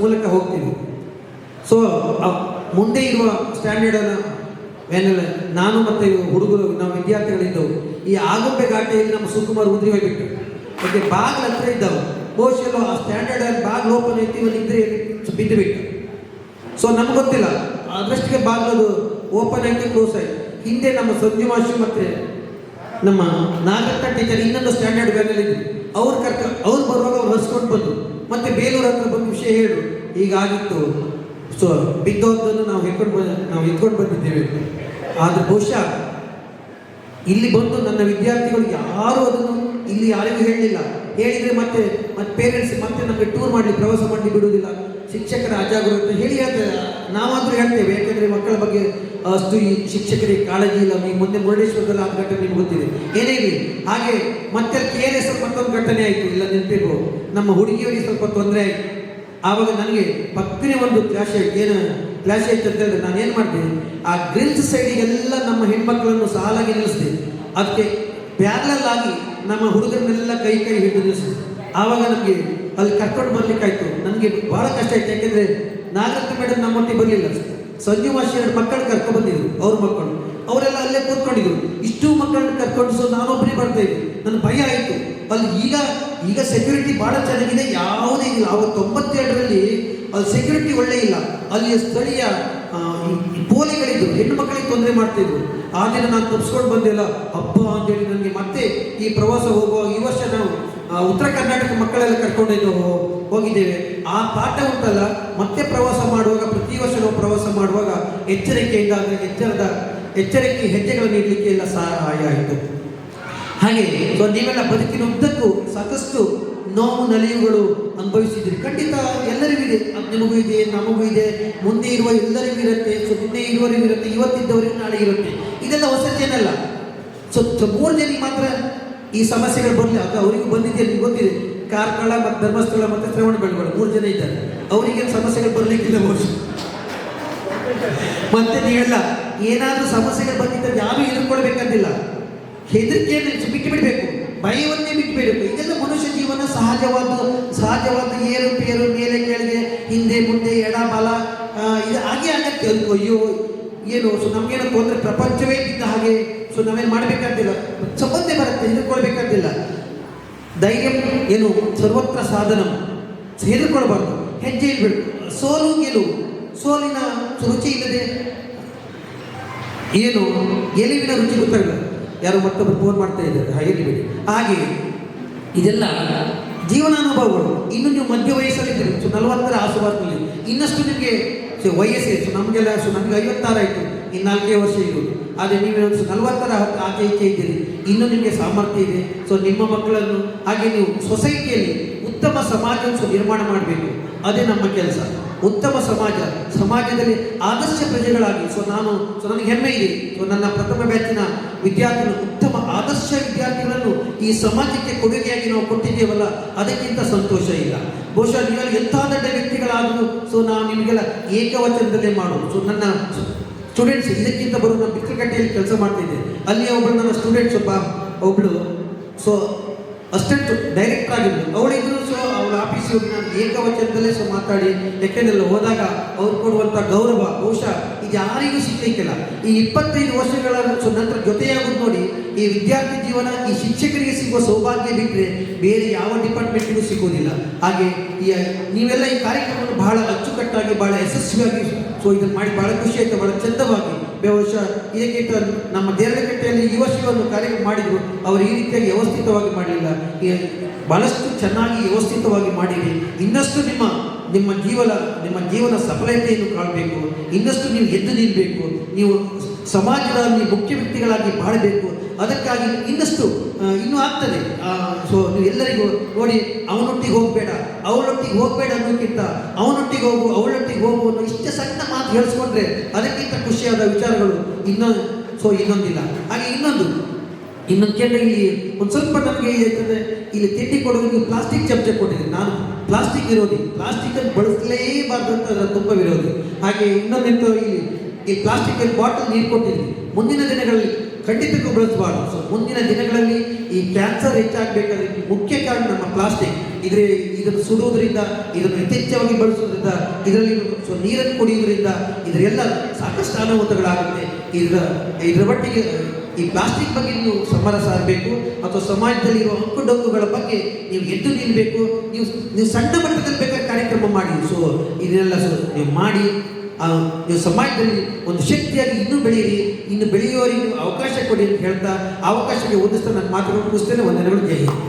ಮೂಲಕ ಹೋಗ್ತೀವಿ. ಮುಂದೆ ಇರುವ ಸ್ಟ್ಯಾಂಡರ್ಡ್ ವ್ಯಾನಲ್ಲಿ ನಾನು ಮತ್ತು ಹುಡುಗರು ನಾವು ವಿದ್ಯಾರ್ಥಿಗಳಿದ್ದವು. ಈ ಆಗುಂಬೆ ಘಾಟಿಯಲ್ಲಿ ನಮ್ಮ ಸುಕುಮಾರ್ ಉದ್ರಿ ಹೋಗ್ಬಿಟ್ಟು, ಯಾಕೆ ಬಾಗಿಲು ಹತ್ರ ಇದ್ದವು. ಬಹುಶಃ ಆ ಸ್ಟ್ಯಾಂಡರ್ಡ್ ಬಾಗಿಲು ಓಪನ್ ಐತಿ, ಇದ್ರೆ ಬಿದ್ದು ಬಿಟ್ಟು. ನಮ್ಗೆ ಗೊತ್ತಿಲ್ಲ, ಅದರಷ್ಟಿಗೆ ಬಾಗಿಲು ಓಪನ್ ಆಗಿ ಕ್ಲೋಸ್ ಆಯ್ತು. ಹಿಂದೆ ನಮ್ಮ ಸಂಜು ಮಾಸ್ಟರ್ ಮತ್ತು ನಮ್ಮ ನಾಗರತ್ನ ಟೀಚರ್ ಇನ್ನೊಂದು ಸ್ಟ್ಯಾಂಡರ್ಡ್ ವ್ಯಾನಲ್ಲಿ ಇದ್ರು. ಅವ್ರು ಬರುವಾಗ ಅವ್ರು ಹರಿಸ್ಕೊಂಡು ಬಂದರು. ಮತ್ತೆ ಬೇಲೂರು ಹತ್ರ ಬಂದು ವಿಷಯ ಹೇಳು, ಹೀಗಾಗಿತ್ತು, ಬಿದ್ದೋದನ್ನು ನಾವು ಎತ್ಕೊಂಡು ಬಂದಿದ್ದೇವೆ. ಆದರೆ ಬಹುಶಃ ಇಲ್ಲಿ ಬಂದು ನನ್ನ ವಿದ್ಯಾರ್ಥಿಗಳು ಯಾರು ಅದನ್ನು ಇಲ್ಲಿ ಯಾರಿಗೂ ಹೇಳಲಿಲ್ಲ. ಹೇಳಿದರೆ ಮತ್ತೆ ಪೇರೆಂಟ್ಸ್ ಮತ್ತೆ ನಮಗೆ ಟೂರ್ ಮಾಡಲಿ, ಪ್ರವಾಸ ಮಾಡಲಿ ಬಿಡುವುದಿಲ್ಲ, ಶಿಕ್ಷಕರ ಅಜಾಗರೂಕತೆ ಹೇಳಿ ಹೇಳ್ತಾರೆ. ನಾವಾದರೂ ಹೇಳ್ತೇವೆ, ಯಾಕೆಂದರೆ ಮಕ್ಕಳ ಬಗ್ಗೆ ಅಷ್ಟು ಈ ಶಿಕ್ಷಕರಿಗೆ ಕಾಳಜಿ ಇಲ್ಲ. ನೀವು ಮೊನ್ನೆ ಮುರುಡೇಶ್ವರದಲ್ಲಿ ಆದ ಘಟನೆ ನಿಮ್ಗೆ ಗೊತ್ತಿದೆ, ಏನೇ ಇರಲಿ. ಹಾಗೆ ಮತ್ತೆ KRS ಮತ್ತೊಂದು ಘಟನೆ ಆಯಿತು, ಇಲ್ಲ ನೆನಪಿರ್ಬೋದು. ನಮ್ಮ ಹುಡುಗಿಯವರಿಗೆ ಸ್ವಲ್ಪ ತೊಂದರೆ ಆಯಿತು. ಆವಾಗ ನನಗೆ ಪಕ್ಕನೇ ಒಂದು ಕ್ಲಾಶ್ ಆಯ್ತು ಅಂತ ಹೇಳಿದ್ರೆ ನಾನೇನು ಮಾಡ್ತೀನಿ, ಆ ಗ್ರಿಲ್ಸ್ ಸೈಡಿಗೆಲ್ಲ ನಮ್ಮ ಹೆಣ್ಮಕ್ಳನ್ನು ಸಾಲಾಗಿ ನಿಲ್ಲಿಸಿದೆ. ಅದಕ್ಕೆ ಪ್ಯಾರಲಲ್ ಆಗಿ ನಮ್ಮ ಹುಡುಗರನ್ನೆಲ್ಲ ಕೈ ಹಿಡಿದು ನಿಲ್ಲಿಸಿದೆ. ಆವಾಗ ನಮಗೆ ಅಲ್ಲಿ ಕರ್ಕೊಂಡು ಬರ್ಲಿಕ್ಕಾಯ್ತು. ನನಗೆ ಭಾಳ ಕಷ್ಟ ಆಯ್ತು. ಯಾಕೆಂದರೆ ನಾಗರತ್ನ ಮೇಡಮ್ ನಮ್ಮೊಟ್ಟಿಗೆ ಬರಲಿಲ್ಲ. ಸಂಜು ಮಾಸ್ಟರ್ 2 ಮಕ್ಕಳು ಕರ್ಕೊಂಡು ಬಂದಿದ್ರು, ಅವ್ರ ಮಕ್ಕಳು ಅವರೆಲ್ಲ ಅಲ್ಲೇ ಕೂತ್ಕೊಂಡಿದ್ರು. ಇಷ್ಟು ಮಕ್ಕಳನ್ನ ಕರ್ಕೊಂಡು ನಾನೊಬ್ಬನೇ ಬರ್ತಾ ಇದ್ದೆ. ನನಗೆ ಭಯ ಆಯಿತು. ಅಲ್ಲಿ ಈಗ ಸೆಕ್ಯೂರಿಟಿ ಭಾಳ ಚೆನ್ನಾಗಿದೆ, ಯಾವುದೇ ಇಲ್ಲ. ಆವಾಗ 92ರಲ್ಲಿ ಅಲ್ಲಿ ಸೆಕ್ಯೂರಿಟಿ ಒಳ್ಳೆ ಇಲ್ಲ. ಅಲ್ಲಿ ಸ್ಥಳೀಯ ಪೋಲಿಗಳಿದ್ರು, ಹೆಣ್ಣು ಮಕ್ಕಳಿಗೆ ತೊಂದರೆ ಮಾಡ್ತಿದ್ರು. ಆ ದಿನ ನಾನು ತಪ್ಪಿಸ್ಕೊಂಡು ಬಂದಿಲ್ಲ ಹಬ್ಬ ಅಂತೇಳಿ. ನನಗೆ ಮತ್ತೆ ಈ ಪ್ರವಾಸ ಹೋಗುವಾಗ ಈ ವರ್ಷ ನಾವು ಉತ್ತರ ಕರ್ನಾಟಕ ಮಕ್ಕಳೆಲ್ಲ ಕರ್ಕೊಂಡು ಹೋಗಿದ್ದೇವೆ. ಆ ಪಾಠ ಉಂಟಲ್ಲ, ಮತ್ತೆ ಪ್ರವಾಸ ಮಾಡುವಾಗ, ಪ್ರತಿ ವರ್ಷ ನಾವು ಪ್ರವಾಸ ಮಾಡುವಾಗ ಎಚ್ಚರಿಕೆಯಿಂದ ಎಚ್ಚರಿಕೆ ಹೆಜ್ಜೆಗಳನ್ನು ಇಡಲಿಕ್ಕೆ ಎಲ್ಲ ಸಹಾಯ ಆಯಿತು. ಹಾಗೆ ನೀವೆಲ್ಲ ಬದುಕಿನ ಉದ್ದಕ್ಕೂ ಸಾಕಷ್ಟು ನೋವು ನಲಿವುಗಳು ಅನುಭವಿಸಿದ್ರಿ. ಖಂಡಿತ ಎಲ್ಲರಿಗೂ ಇದೆ, ನಿಮಗೂ ಇದೆ, ನಮಗೂ ಇದೆ, ಮುಂದೆ ಇರುವ ಎಲ್ಲರಿಗೂ ಇರುತ್ತೆ. ಮುಂದೆ ಇರುವವರಿಗೂ ಇರುತ್ತೆ, ಇವತ್ತಿದ್ದವರಿಗೂ ನಾಳೆ ಇರುತ್ತೆ. ಇದೆಲ್ಲ ಹೊಸತೇನಲ್ಲ. 3 ಜನಕ್ಕೆ ಮಾತ್ರ ಈ ಸಮಸ್ಯೆಗಳು ಬರಲಿ, ಅದು ಅವರಿಗೂ ಬಂದಿದೆ, ನಿಮ್ಗೆ ಗೊತ್ತಿದೆ. ಕಾರ್ಕಳ ಮತ್ತು ಧರ್ಮಸ್ಥಳ ಮತ್ತು ಶ್ರವಣಬೆಳಗೊಳ 3 ಜನ ಇದ್ದಾರೆ. ಅವರಿಗೆ ಸಮಸ್ಯೆಗಳು ಬರಲಿಕ್ಕಿಲ್ಲ ಬಹುಶಃ. ಮತ್ತೆ ನೀವೆಲ್ಲ ಏನಾದರೂ ಸಮಸ್ಯೆಗಳು ಬಂದಿದ್ದರೆ ಯಾರು ಎದುರ್ಕೊಳ್ಬೇಕಂತಿಲ್ಲ. ಹೆದರಿಕೆಯನ್ನು ಬಿಟ್ಟು ಬಿಡಬೇಕು, ಭಯವನ್ನೇ ಬಿಟ್ಟು ಬಿಡಬೇಕು. ಇದೆಲ್ಲ ಮನುಷ್ಯ ಜೀವನ ಸಹಜವಾದ ಏರುಪೇರು, ಮೇಲೆ ಕೆಳಗೆ, ಹಿಂದೆ ಮುಂದೆ, ಎಡ ಬಲ, ಇದು ಹಾಗೆ ಆಗತ್ತೆ. ಅಯ್ಯೋ ಏನು ನಮಗೇನೋ ತೊಂದರೆ, ಪ್ರಪಂಚವೇ ಇದ್ದ ಹಾಗೆ. ನಾವೇನು ಮಾಡಬೇಕಂತಿಲ್ಲ, ಸಂಬಂಧ ಬರುತ್ತೆ, ಹೆದರ್ಕೊಳ್ಬೇಕಂತಿಲ್ಲ. ಧೈರ್ಯ ಏನು ಸರ್ವತ್ರ ಸಾಧನ, ಹೆದರ್ಕೊಳ್ಬಾರ್ದು, ಹೆಜ್ಜೆ ಇಡಬೇಕು. ಸೋಲು ಗೆಲುವು, ಸೋಲಿನ ರುಚಿ ಇಲ್ಲದೆ ಏನು ಗೆಲುವಿನ ರುಚಿ ಗೊತ್ತಾಗಲ್ಲ. ಯಾರೋ ಮತ್ತೊಬ್ಬರು ಫೋನ್ ಮಾಡ್ತಾ ಇದ್ದಾರೆ, ಹಾಗೆ ಹಾಗೆ ಇದೆಲ್ಲ ಜೀವನಾನುಭವಗಳು. ಇನ್ನು ನೀವು ಮಧ್ಯ ವಯಸ್ಸಲ್ಲಿದ್ದೀರಿ, 40ರ ಆಸುಪಾಸಿನಲ್ಲಿ. ಇನ್ನಷ್ಟು ನಿಮಗೆ ವಯಸ್ಸು ನಮಗೆಲ್ಲ ನಮಗೆ 56 ಆಯಿತು, ಇನ್ನು 4 ವರ್ಷ ಇರೋದು. ಆದರೆ ನೀವು 40ರ ಆಚೆ ಈಚೆ ಇದ್ದೀರಿ, ಇನ್ನೂ ನಿಮಗೆ ಸಾಮರ್ಥ್ಯ ಇದೆ. ನಿಮ್ಮ ಮಕ್ಕಳನ್ನು ಹಾಗೆ ನೀವು ಸೊಸೈಟಿಯಲ್ಲಿ ಉತ್ತಮ ಸಮಾಜವನ್ನು ನಿರ್ಮಾಣ ಮಾಡಬೇಕು. ಅದೇ ನಮ್ಮ ಕೆಲಸ. ಉತ್ತಮ ಸಮಾಜದಲ್ಲಿ ಆದರ್ಶ ಪ್ರಜೆಗಳಾಗಿ ನನಗೆ ಹೆಮ್ಮೆ ಇದೆ. ನನ್ನ ಪ್ರಥಮ ಬ್ಯಾಚಿನ ವಿದ್ಯಾರ್ಥಿಗಳು ಉತ್ತಮ ಆದರ್ಶ ವಿದ್ಯಾರ್ಥಿಗಳನ್ನು ಈ ಸಮಾಜಕ್ಕೆ ಕೊಡುಗೆಯಾಗಿ ನಾವು ಕೊಟ್ಟಿದ್ದೇವಲ್ಲ, ಅದಕ್ಕಿಂತ ಸಂತೋಷ ಇಲ್ಲ. ಬಹುಶಃ ನೀವೆಲ್ಲ ಎಂಥ ದೊಡ್ಡ ವ್ಯಕ್ತಿಗಳಾದರೂ ನಾವು ನಿಮಗೆಲ್ಲ ಏಕವಚನದಲ್ಲೇ ಮಾಡೋದು. ನನ್ನ ಸ್ಟೂಡೆಂಟ್ಸ್ ಇದಕ್ಕಿಂತ ಬರೋ ನಾನು ಬಿಕ್ಕಲಕಟ್ಟೆಯಲ್ಲಿ ಕೆಲಸ ಮಾಡ್ತಿದ್ದೆ. ಅಲ್ಲಿ ಒಬ್ಬಳು ನನ್ನ ಸ್ಟೂಡೆಂಟ್ಸ್ ಒಬ್ಬಳು ಅಸಿಸ್ಟೆಂಟ್ ಡೈರೆಕ್ಟರ್ ಆಗಿದ್ದು ಅವಳಿದ್ರು. ಅವಳ ಆಫೀಸ್ ಹೋಗಿ ನಾನು ಏಕವಚನದಲ್ಲೇ ಮಾತಾಡಿ, ಯಾಕೆಂದ್ರೆ ಹೋದಾಗ ಅವ್ರು ಕೊಡುವಂಥ ಗೌರವ ಬಹುಶಃ ಇದು ಯಾರಿಗೂ ಸಿಗ್ಲಿಕ್ಕಿಲ್ಲ. ಈ 25 ವರ್ಷಗಳ ನಂತರ ಜೊತೆಯಾಗೋದು ನೋಡಿ, ಈ ವಿದ್ಯಾರ್ಥಿ ಜೀವನ ಈ ಶಿಕ್ಷಕರಿಗೆ ಸಿಗುವ ಸೌಭಾಗ್ಯ ಬಿಟ್ಟರೆ ಬೇರೆ ಯಾವ ಡಿಪಾರ್ಟ್ಮೆಂಟ್ಗೂ ಸಿಗೋದಿಲ್ಲ. ಹಾಗೆ ನೀವೆಲ್ಲ ಈ ಕಾರ್ಯಕ್ರಮವನ್ನು ಬಹಳ ಅಚ್ಚುಕಟ್ಟಾಗಿ, ಬಹಳ ಯಶಸ್ವಿಯಾಗಿ ಇದನ್ನು ಮಾಡಿ ಬಹಳ ಖುಷಿ ಆಯಿತು, ಬಹಳ ಚಂದವಾಗಿ. ಬಹುಶಃ ಇದಕ್ಕಿಂತ ನಮ್ಮ ದೇರಳಕಟ್ಟೆಯಲ್ಲಿ ಈ ವರ್ಷವನ್ನು ಕಾರ್ಯಕ್ರಮ ಮಾಡಿದ್ರು, ಅವರು ಈ ರೀತಿಯಾಗಿ ವ್ಯವಸ್ಥಿತವಾಗಿ ಮಾಡಲಿಲ್ಲ. ಬಹಳಷ್ಟು ಚೆನ್ನಾಗಿ ವ್ಯವಸ್ಥಿತವಾಗಿ ಮಾಡಿರಿ. ಇನ್ನಷ್ಟು ನಿಮ್ಮ ನಿಮ್ಮ ಜೀವನ ಸಫಲತೆಯನ್ನು ಕಾಣಬೇಕು, ಇನ್ನಷ್ಟು ನೀವು ಎದ್ದು ನಿಲ್ಲಬೇಕು, ನೀವು ಸಮಾಜದಲ್ಲಿ ಮುಖ್ಯ ವ್ಯಕ್ತಿಗಳಾಗಿ ಬಾಳಬೇಕು. ಅದಕ್ಕಾಗಿ ಇನ್ನೂ ಆಗ್ತದೆ. ಸೊ ನೀವು ಎಲ್ಲರಿಗೂ ನೋಡಿ, ಅವನೊಟ್ಟಿಗೆ ಹೋಗಬೇಡ ಅನ್ನೋಕ್ಕಿಂತ ಅವನೊಟ್ಟಿಗೆ ಹೋಗು ಅವಳೊಟ್ಟಿಗೆ ಹೋಗು ಅನ್ನೋ ಇಷ್ಟೇ ಸಣ್ಣ ಮಾತು ಹೇಳಿಸ್ಕೊಂಡ್ರೆ ಅದಕ್ಕಿಂತ ಖುಷಿಯಾದ ವಿಚಾರಗಳು ಇನ್ನೊಂದಿಲ್ಲ. ಹಾಗೆ ಇನ್ನೊಂದು ಕೇಂದ್ರ ಇಲ್ಲಿ ಒಂದು ಸ್ವಲ್ಪ ನಮಗೆ ಯಾಕಂದರೆ ಇಲ್ಲಿ ತಿಂಡಿ ಕೊಡೋದು ಪ್ಲಾಸ್ಟಿಕ್ ಚಮಚ ಕೊಟ್ಟಿದ್ದೀನಿ. ನಾನು ಪ್ಲಾಸ್ಟಿಕ್ ವಿರೋಧಿ, ಪ್ಲಾಸ್ಟಿಕನ್ನು ಬಳಸಲೇಬಾರ್ದು ಅಂತ ಅದರ ತುಂಬ ವಿರೋಧಿ. ಹಾಗೆ ಇನ್ನೊಂದೆಂತ ಈ ಪ್ಲಾಸ್ಟಿಕ್ ಬಾಟಲ್ ನೀರು ಕೊಟ್ಟಿದ್ದೀನಿ. ಮುಂದಿನ ದಿನಗಳಲ್ಲಿ ಖಂಡಿತಕ್ಕೂ ಬಳಸಬಾರ್ದು. ಸೊ ಮುಂದಿನ ದಿನಗಳಲ್ಲಿ ಈ ಕ್ಯಾನ್ಸರ್ ಹೆಚ್ಚಾಗಬೇಕಾದ್ರೆ ಮುಖ್ಯ ಕಾರಣ ನಮ್ಮ ಪ್ಲಾಸ್ಟಿಕ್. ಇದನ್ನು ಸುಡುವುದರಿಂದ, ಇದನ್ನು ಯಥೇಚ್ಛವಾಗಿ ಬಳಸೋದ್ರಿಂದ, ಇದರಲ್ಲಿ ನೀರನ್ನು ಕುಡಿಯೋದ್ರಿಂದ ಇದರೆಲ್ಲ ಸಾಕಷ್ಟು ಅನಾಹುತಗಳಾಗುತ್ತೆ. ಇದರ ಮಟ್ಟಿಗೆ ಈ ಪ್ಲಾಸ್ಟಿಕ್ ಬಗ್ಗೆ ನೀವು ಸಮರಸ ಆಗಬೇಕು, ಅಥವಾ ಸಮಾಜದಲ್ಲಿರುವ ಅಂಕುಡೊಂಕುಗಳ ಬಗ್ಗೆ ನೀವು ಎದ್ದು ನಿಲ್ಲಬೇಕು. ನೀವು ಸಣ್ಣ ಮಟ್ಟದಲ್ಲಿ ಬೇಕಾದ ಕಾರ್ಯಕ್ರಮ ಮಾಡಿ. ಸೊ ಇದನ್ನೆಲ್ಲ ನೀವು ಮಾಡಿ ನೀವು ಸಮಾಜದಲ್ಲಿ ಒಂದು ಶಕ್ತಿಯಾಗಿ ಇನ್ನೂ ಬೆಳೆಯಿರಿ, ಇನ್ನು ಬೆಳೆಯುವವರಿಗೆ ನೀವು ಅವಕಾಶ ಕೊಡಿ ಅಂತ ಹೇಳ್ತಾ ಅವಕಾಶಕ್ಕೆ ಒಂದಿಸ್ತಾ ನನ್ನ ಮಾತುಗಳು ಮುಗಿಸ್ತೇನೆ. ವಂದನೆಗಳು. ಜೈ ಹಿಂದ್.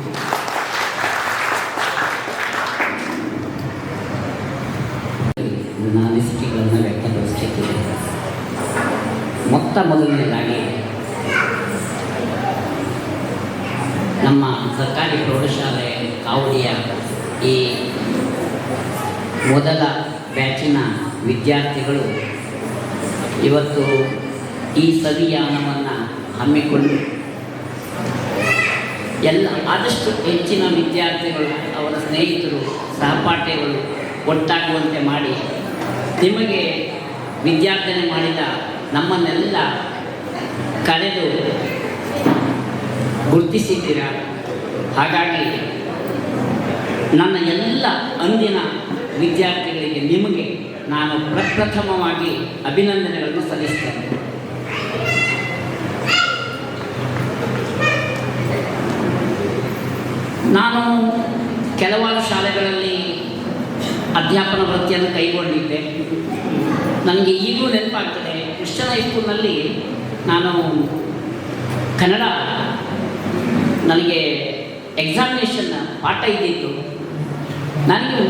ನನ್ನ ಅನಿಸಿಕೆಗಳನ್ನು ವ್ಯಕ್ತಪಡಿಸಲಿಕ್ಕಿದೆ. ಮೊದಲನೇದಾಗಿ ನಮ್ಮ ಸರ್ಕಾರಿ ಪ್ರೌಢಶಾಲೆ ಕಾವಡಿಯ ಈ ಮೊದಲ ಬ್ಯಾಚಿನ ವಿದ್ಯಾರ್ಥಿಗಳು ಇವತ್ತು ಈ ಸವಿಯಾನವನ್ನು ಹಮ್ಮಿಕೊಂಡು ಆದಷ್ಟು ಹೆಚ್ಚಿನ ವಿದ್ಯಾರ್ಥಿಗಳು, ಅವರ ಸ್ನೇಹಿತರು, ಸಹಪಾಠಿಗಳು ಒಟ್ಟಾಗುವಂತೆ ಮಾಡಿ ನಿಮಗೆ ವಿದ್ಯಾರ್ಥನೆ ಮಾಡಿದ ನಮ್ಮನ್ನೆಲ್ಲ ಕರೆದು ಗುರುತಿಸಿದ್ದೀರಾ. ಹಾಗಾಗಿ ನನ್ನ ಎಲ್ಲ ಅಂದಿನ ವಿದ್ಯಾರ್ಥಿಗಳಿಗೆ ನಿಮಗೆ ನಾನು ಪ್ರಪ್ರಥಮವಾಗಿ ಅಭಿನಂದನೆಗಳನ್ನು ಸಲ್ಲಿಸ್ತೇನೆ. ನಾನು ಕೆಲವಾರು ಶಾಲೆಗಳಲ್ಲಿ ಅಧ್ಯಾಪನ ವೃತ್ತಿಯನ್ನು ಕೈಗೊಂಡಿದ್ದೆ. ನನಗೆ ಈಗಲೂ ನೆನಪಾಗ್ತದೆ, ಕ್ರಿಶ್ಚಿಯನ್ ಹೈಸ್ಕೂಲ್ನಲ್ಲಿ ನಾನು ಕನ್ನಡ ನನಗೆ ಎಕ್ಸಾಮಿನೇಷನ್ ಪಾಠ ಇದ್ದಿತ್ತು. ನನಗೆ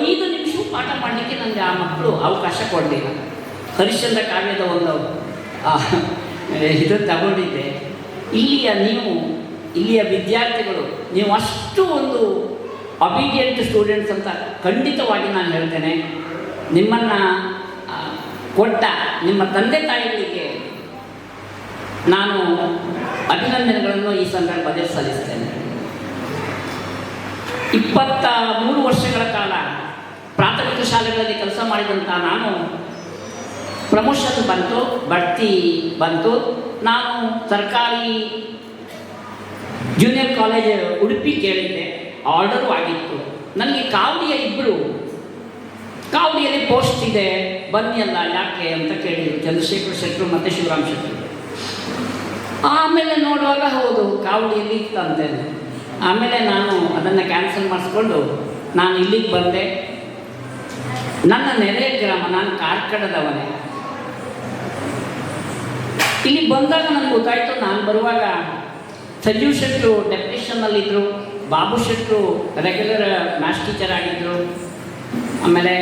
5 ನಿಮಿಷ ಪಾಠ ಮಾಡಲಿಕ್ಕೆ ನನಗೆ ಆ ಮಕ್ಕಳು ಅವಕಾಶ ಕೊಡಲಿಲ್ಲ. ಹರಿಶ್ಚಂದ್ರ ಕಾವ್ಯದ ಒಂದು ಇದನ್ನು ತಗೊಂಡಿದ್ದೆ. ಇಲ್ಲಿಯ ವಿದ್ಯಾರ್ಥಿಗಳು ನೀವು ಅಷ್ಟು ಒಂದು ಅಬಿಡಿಯಂಟ್ ಸ್ಟೂಡೆಂಟ್ಸ್ ಅಂತ ಖಂಡಿತವಾಗಿ ನಾನು ಹೇಳ್ತೇನೆ. ನಿಮ್ಮನ್ನು ಕೊಟ್ಟ ನಿಮ್ಮ ತಂದೆ ತಾಯಿಗಳಿಗೆ ನಾನು ಅಭಿನಂದನೆಗಳನ್ನು ಈ ಸಂದರ್ಭದಲ್ಲಿ ಸಲ್ಲಿಸ್ತೇನೆ. 23 ವರ್ಷಗಳ ಕಾಲ ಪ್ರಾಥಮಿಕ ಶಾಲೆಗಳಲ್ಲಿ ಕೆಲಸ ಮಾಡಿದಂಥ ನಾನು ಪ್ರಮೋಷನ್ ಬಂತು, ಬಡ್ತಿ ಬಂತು. ನಾನು ಸರ್ಕಾರಿ ಜೂನಿಯರ್ ಕಾಲೇಜ್ ಉಡುಪಿ ಕೇಳಿದ್ದೆ, ಆರ್ಡರು ಆಗಿತ್ತು. ನನಗೆ ಕಾವಡಿಯಲ್ಲಿ ಪೋಸ್ಟ್ ಇದೆ ಬನ್ನಿ ಅಲ್ಲ ಯಾಕೆ ಅಂತ ಕೇಳಿದರು ಚಂದ್ರಶೇಖರ್ ಶೆಟ್ಟರು ಮತ್ತು ಶಿವರಾಮ್ ಶೆಟ್ಟರು. ಆಮೇಲೆ ನೋಡುವಾಗ ಹೌದು ಕಾವಡಿಯಲ್ಲಿ ಇತ್ತಂತೇನೆ. ಆಮೇಲೆ ನಾನು ಅದನ್ನು ಕ್ಯಾನ್ಸಲ್ ಮಾಡಿಸ್ಕೊಂಡು ನಾನು ಇಲ್ಲಿಗೆ ಬಂದೆ. ನನ್ನ ನೆರೆಯ ಗ್ರಾಮ, ನಾನು ಕಾರ್ಕಳದವನೇ. ಇಲ್ಲಿ ಬಂದಾಗ ನನಗೆ ಗೊತ್ತಾಯಿತು, ನಾನು ಬರುವಾಗ ಸಂಜೀವ್ ಶೆಟ್ಟರು ಡೆಪ್ಯುಟೇಷನ್ನಲ್ಲಿದ್ದರು, ಬಾಬು ಶೆಟ್ಟರು ರೆಗ್ಯುಲರ್ ಮ್ಯಾಥ್ಸ್ ಟೀಚರ್ ಆಗಿದ್ದರು. ಆಮೇಲೆ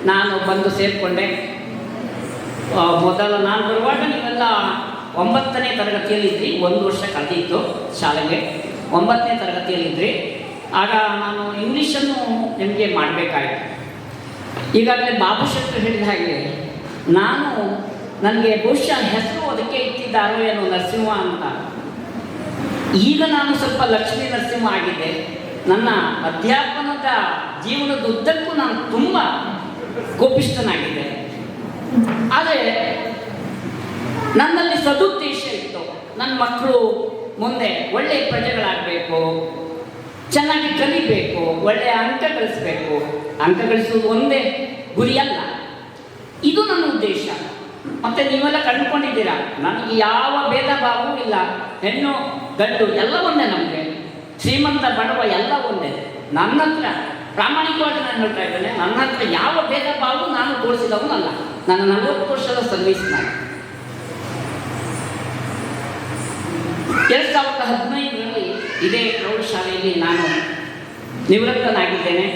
ನಾನು ಬಂದು ಸೇರಿಕೊಂಡೆ. ನಾನು ಬರುವಾಗ ನೀವೆಲ್ಲ 9ನೇ ತರಗತಿಯಲ್ಲಿದ್ರಿ. 1 ವರ್ಷ ಕಳೆದಿತ್ತು ಶಾಲೆಗೆ. 9ನೇ ತರಗತಿಯಲ್ಲಿದ್ರಿ. ಆಗ ನಾನು ಇಂಗ್ಲೀಷನ್ನು ನಿಮಗೆ ಮಾಡಬೇಕಾಯಿತು. ಈಗಾಗಲೇ ಬಾಬು ಶೆಟ್ಟರು ಹೇಳಿದ ಹಾಗೆ ನನಗೆ ಬಹುಶಃ ಹೆಸರು ಅದಕ್ಕೆ ಇಟ್ಟಿದ್ದಾರೋ ಏನೋ ನರಸಿಂಹ ಅಂತ. ಈಗ ನಾನು ಸ್ವಲ್ಪ ಲಕ್ಷ್ಮೀ ನರಸಿಂಹ ಆಗಿದ್ದೆ. ನನ್ನ ಅಧ್ಯಾಪನದ ಜೀವನದ ಉದ್ದಕ್ಕೂ ನಾನು ತುಂಬ ಕೋಪಿಷ್ಠನಾಗಿದ್ದೆ. ಆದರೆ ನನ್ನಲ್ಲಿ ಸದುದ್ದೇಶ ಇತ್ತು, ನನ್ನ ಮಕ್ಕಳು ಮುಂದೆ ಒಳ್ಳೆಯ ಪ್ರಜೆಗಳಾಗಬೇಕು, ಚೆನ್ನಾಗಿ ಕಲಿಬೇಕು, ಒಳ್ಳೆಯ ಅಂಕ ಗಳಿಸಬೇಕು. ಅಂಕ ಗಳಿಸುವುದು ಒಂದೇ ಗುರಿಯಲ್ಲ, ಇದು ನನ್ನ ಉದ್ದೇಶ. ಮತ್ತು ನೀವೆಲ್ಲ ಕಂಡುಕೊಂಡಿದ್ದೀರಾ, ನನಗೆ ಯಾವ ಭೇದ ಭಾವವೂ ಇಲ್ಲ. ಹೆಣ್ಣು ಗಂಡು ಎಲ್ಲ ಒಂದೇ, ನಮಗೆ ಶ್ರೀಮಂತ ಬಡವ ಎಲ್ಲ ಒಂದೇ. ನನ್ನ ಹತ್ರ ಪ್ರಾಮಾಣಿಕವಾಗಿ ನಾನು ಹೇಳ್ತಾ ಇದ್ದೇನೆ, ನನ್ನ ಹತ್ರ ಯಾವ ಭೇದ ಭಾವವೂ ನಾನು ತೋರಿಸಿದವನಲ್ಲ. ನನ್ನ 40 ವರ್ಷದ ಸರ್ವೀಸ್ ಮಾಡಿ 2015ರಲ್ಲಿ ಇದೇ ಪ್ರೌಢಶಾಲೆಯಲ್ಲಿ ನಾನು ನಿವೃತ್ತನಾಗಿದ್ದೇನೆ.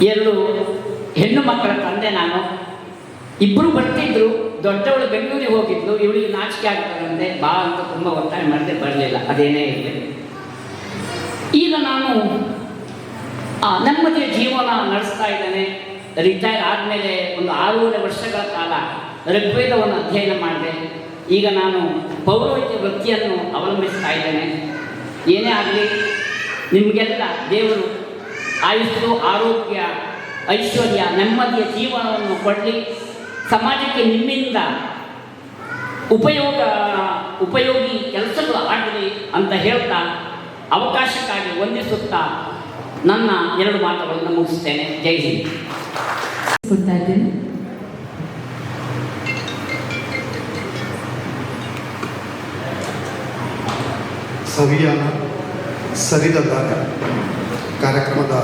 2 ಹೆಣ್ಣು ಮಕ್ಕಳ ತಂದೆ ನಾನು. ಇಬ್ಬರು ಬರ್ತಿದ್ರು. ದೊಡ್ಡವಳು ಬೆಂಗಳೂರಿಗೆ ಹೋಗಿದ್ಲು. ಇವಳಿಗೆ ನಾಚಿಕೆ ಆಗ್ತಾರಂತೆ, ಬಾ ಅಂತ ತುಂಬ ಒತ್ತಾಯ ಮಾಡಿದೆ, ಬರಲಿಲ್ಲ. ಅದೇನೇ ಇರಲಿ. ಈಗ ನಾನು ನೆಮ್ಮದಿಯ ಜೀವನ ನಡೆಸ್ತಾ ಇದ್ದೇನೆ. ರಿಟೈರ್ ಆದಮೇಲೆ ಒಂದು 6 ವರ್ಷಗಳ ಕಾಲ ಋಗ್ವೇದವನ್ನು ಅಧ್ಯಯನ ಮಾಡಿದೆ. ಈಗ ನಾನು ಪೌರೋಹಿತ್ಯ ವೃತ್ತಿಯನ್ನು ಅವಲಂಬಿಸ್ತಾ ಇದ್ದೇನೆ. ಏನೇ ಆಗಲಿ, ನಿಮಗೆಲ್ಲ ದೇವರು ಆಯುಸ್ಸು, ಆರೋಗ್ಯ, ಐಶ್ವರ್ಯ, ನೆಮ್ಮದಿಯ ಜೀವನವನ್ನು ಕೊಡಲಿ. ಸಮಾಜಕ್ಕೆ ನಿಮ್ಮಿಂದ ಉಪಯೋಗಿ ಕೆಲಸಗಳು ಆಗಲಿ ಅಂತ ಹೇಳ್ತಾ, ಅವಕಾಶಕ್ಕಾಗಿ ವಂದಿಸುತ್ತಾ ನನ್ನ 2 ಮಾತುಗಳನ್ನು ಮುಗಿಸ್ತೇನೆ. ಜೈ ಹಿಂದ್. ಕೊಡ್ತಾ ಇದ್ದೇನೆ. ಸವಿಯಾನ ಸರಿದ ದಾರ ಕಾರ್ಯಕ್ರಮದ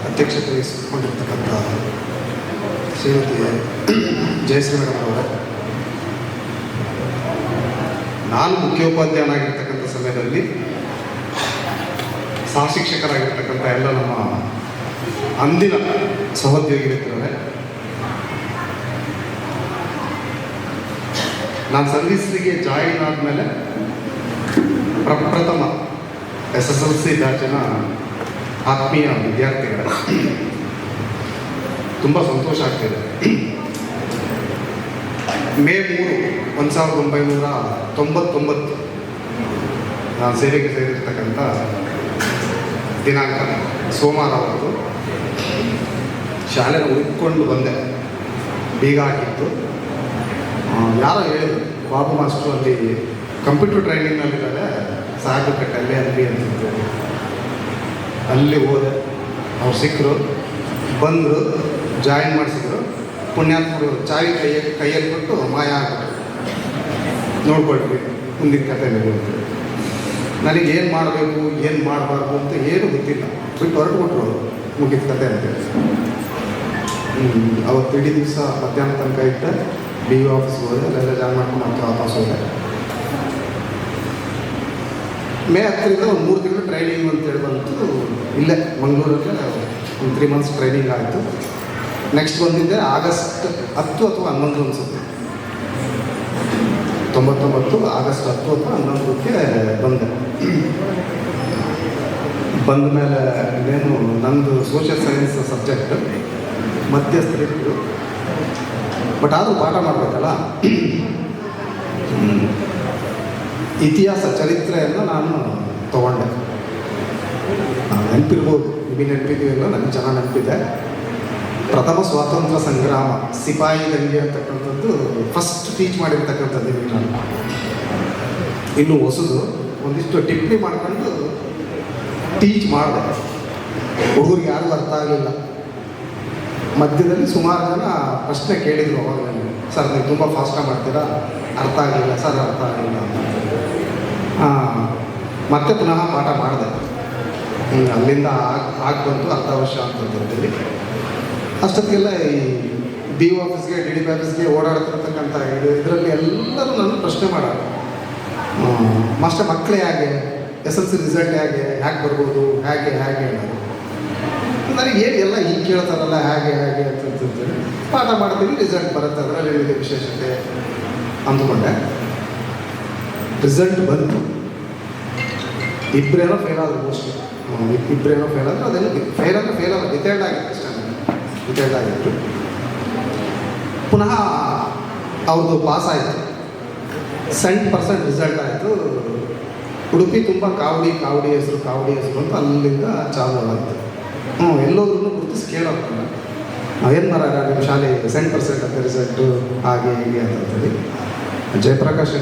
ಅಧ್ಯಕ್ಷತೆ ವಹಿಸಿಕೊಂಡಿರ್ತಕ್ಕಂಥ ಶ್ರೀಮತಿ ಜಯಶ್ರೀ ಮೇಡಮ್ ಅವರೇ, ನಾನು ಮುಖ್ಯೋಪಾಧ್ಯಾಯನಾಗಿರ್ತಕ್ಕಂಥ ಸಮಯದಲ್ಲಿ ಸಹ ಶಿಕ್ಷಕರಾಗಿರ್ತಕ್ಕಂಥ ಎಲ್ಲ ನಮ್ಮ ಅಂದಿನ ಸಹೋದ್ಯೋಗಿ ಮಿತ್ರರೇ, ನಾನು ಸರ್ವೀಸ್ಗೆ ಜಾಯಿನ್ ಆದಮೇಲೆ ಪ್ರಪ್ರಥಮ SSLC ಬ್ಯಾಚಿನ ಆತ್ಮೀಯ ವಿದ್ಯಾರ್ಥಿಗಳ ತುಂಬ ಸಂತೋಷ ಆಗ್ತಿದೆ. ಮೇ 3, 1999 ನಾನು ಸೇವೆಗೆ ಸೇರಿರ್ತಕ್ಕಂಥ ದಿನಾಂಕ ಸೋಮವಾರ ಅವತ್ತು ಶಾಲೆನ ಹುಡುಕೊಂಡು ಬಂದೆ. ಬೀಗ ಹಾಕಿತ್ತು. ಯಾರೋ ಹೇಳಿದ್ರು, ಬಾಬು ಮಾಸ್ಟ್ರು ಅಲ್ಲಿ ಕಂಪ್ಯೂಟರ್ ಟ್ರೈನಿಂಗ್ನಲ್ಲಿದ್ದಾರೆ, ಸಾಗರಕಟ್ಟೆ ಅಲ್ಲಿ ಅಂತಿದ್ರು. ಅಲ್ಲಿ ಹೋದೆ. ಅವ್ರು ಸಿಕ್ಕರು, ಬಂದರು, ಜಾಯಿನ್ ಮಾಡಿಸಿದ್ರು. ಪುಣ್ಯಾತ್ಮರು ಚಾವಿ ಕೈಯಲ್ಲಿ ಕೊಟ್ಟು ಮಾಯ ಆಗ್ಬಿಟ್ಟು ನೋಡ್ಕೊಳ್ರಿ ಮುಂದಿನ ಕಥೆಯಲ್ಲಿ. ನನಗೆ ಏನು ಮಾಡಬೇಕು, ಏನು ಮಾಡಬಾರ್ದು ಅಂತ ಏನೂ ಗೊತ್ತಿಲ್ಲ. ಬಿಟ್ಟು ಹೊರಟುಬಿಟ್ರು, ಮುಗಿದ ಕತೆ ಅಂತೇಳಿ. ಅವತ್ತು ಇಡೀ ದಿವಸ ಮಧ್ಯಾಹ್ನ ತನಕ ಇದ್ದೆ. BO ಆಫೀಸ್ಗೆ ಹೋದೆ, ಅಲ್ಲೆಲ್ಲ ಜಾಯ್ನ್ ಮಾಡ್ಕೊಂಡು ಮತ್ತೆ ವಾಪಸ್ ಹೋದೆ. ಮೇ 10ರಿಂದ ಒಂದು 3 ತಿಂಗಳು ಟ್ರೈನಿಂಗ್ ಅಂತೇಳಿ ಬಂತು. ಇಲ್ಲೇ ಮಂಗಳೂರಲ್ಲಿ ಒಂದು 3 ಮಂತ್ಸ್ ಟ್ರೈನಿಂಗ್ ಆಯಿತು. ನೆಕ್ಸ್ಟ್ ಬಂದಿದ್ದೆ ಆಗಸ್ಟ್ 10 ಅಥವಾ 11 ಅನಿಸುತ್ತೆ, 99 ಆಗಸ್ಟ್ 10 ಅಥವಾ 11ಕ್ಕೆ ಬಂದೆ. ಬಂದ ಮೇಲೆ ಇನ್ನೇನು ನಂದು ಸೋಷಿಯಲ್ ಸೈನ್ಸ್ ಸಬ್ಜೆಕ್ಟ್ ಮಧ್ಯಸ್ಥರಿತ್ತು. ಬಟ್ ಆದರೂ ಪಾಠ ಮಾಡಬೇಕಲ್ಲ. ಇತಿಹಾಸ ಚರಿತ್ರೆಯನ್ನು ನಾನು ತಗೊಂಡೆ. ನೆನಪಿರ್ಬೋದು, ನಿಮಗೆ ನೆನಪಿದೆಯಲ್ಲ, ನನಗೆ ಚೆನ್ನಾಗಿ ನೆನಪಿದೆ. ಪ್ರಥಮ ಸ್ವಾತಂತ್ರ್ಯ ಸಂಗ್ರಾಮ, ಸಿಪಾಯಿ ದಂಗೆ ಅಂತಕ್ಕಂಥದ್ದು ಫಸ್ಟ್ ಟೀಚ್ ಮಾಡಿರ್ತಕ್ಕಂಥದ್ದು ನಿಮಗೆ ನಾನು. ಇನ್ನು ಹೊಸದು ಒಂದಿಷ್ಟು ಟಿಪ್ಪಣಿ ಮಾಡ್ಕೊಂಡು ಟೀಚ್ ಮಾಡಿದೆ. ಹುಡುಗರಿಗೆ ಯಾರಿಗೂ ಅರ್ಥ ಆಗಲಿಲ್ಲ. ಮಧ್ಯದಲ್ಲಿ ಸುಮಾರು ಜನ ಪ್ರಶ್ನೆ ಕೇಳಿದರು. ಅವಾಗ ನನಗೆ, ಸರ್ ನೀವು ತುಂಬ ಫಾಸ್ಟಾಗಿ ಮಾಡ್ತೀರಾ, ಅರ್ಥ ಆಗಲಿಲ್ಲ ಸರ್, ಅರ್ಥ ಆಗಲಿಲ್ಲ ಅಂತ. ಮತ್ತೆ ಪುನಃ ಪಾಠ ಮಾಡಿದೆ. ಅಲ್ಲಿಂದ ಬಂತು ಅರ್ಧವರ್ಷ ಅಂತಂದೇಳಿ. ಅಷ್ಟೊತ್ತಿಗೆಲ್ಲ ಈ BO ಆಫೀಸ್ಗೆ, DDP ಆಫೀಸ್ಗೆ ಓಡಾಡ್ತಿರ್ತಕ್ಕಂಥ ಇದರಲ್ಲಿ ಎಲ್ಲರೂ ನನ್ನ ಪ್ರಶ್ನೆ ಮಾಡೋರು. ಮಾಸ್ಟರ್ ಮಕ್ಕಳೇ ಹೇಗೆ, SSLC ರಿಸಲ್ಟ್ ಹೇಗೆ ಬರ್ಬೋದು, ಹೇಗೆ ಅನ್ನೋದು. ನನಗೆ ಏನು ಎಲ್ಲ ಹೀಗೆ ಕೇಳ್ತಾರಲ್ಲ, ಹೇಗೆ ಅಂತಂತೇಳಿ ಪಾಠ ಮಾಡ್ತೀವಿ, ರಿಸಲ್ಟ್ ಬರುತ್ತೆ, ಅದರಲ್ಲಿ ಏನಿದೆ ವಿಶೇಷತೆ ಅಂದ್ಕೊಂಡೆ. ರಿಸಲ್ಟ್ ಬಂತು. ಇಬ್ಬರೇನೋ ಫೇಲ್ ಆದರು, ಮೋಸ್ಟ್ಲಿ ಇಬ್ಬರೇನೋ ಫೇಲ್ ಆದರು. ಅದೆಲ್ಲ ಫೇಲ್ ಅಲ್ಲ, ಡಿಟೈಲ್ಡ್ ಆಗಿತ್ತು ಅಷ್ಟೇ. ಡಿಟೈಲ್ಡ್ ಆಗಿತ್ತು. ಪುನಃ ಅವ್ರದ್ದು ಪಾಸ್ ಆಯಿತು. 70% ರಿಸಲ್ಟ್ ಆಯಿತು. ಉಡುಪಿ ತುಂಬ ಕಾವಡಿ ಹೆಸರು ಅಂತ ಅಲ್ಲಿಂದ ಚಾಲು ಆಯಿತು. ಎಲ್ಲೋದ್ರೂ ಗುರುತಿಸಿ ಕೇಳೋಲ್ಲ, ಏನು ಮಾರಾಯ ನಿಮ್ಮ ಶಾಲೆ 70% ಅಂತ ರಿಸಲ್ಟು ಹಾಗೆ ಹೀಗೆ ಅಂತಂತೇಳಿ. ಜಯಪ್ರಕಾಶ್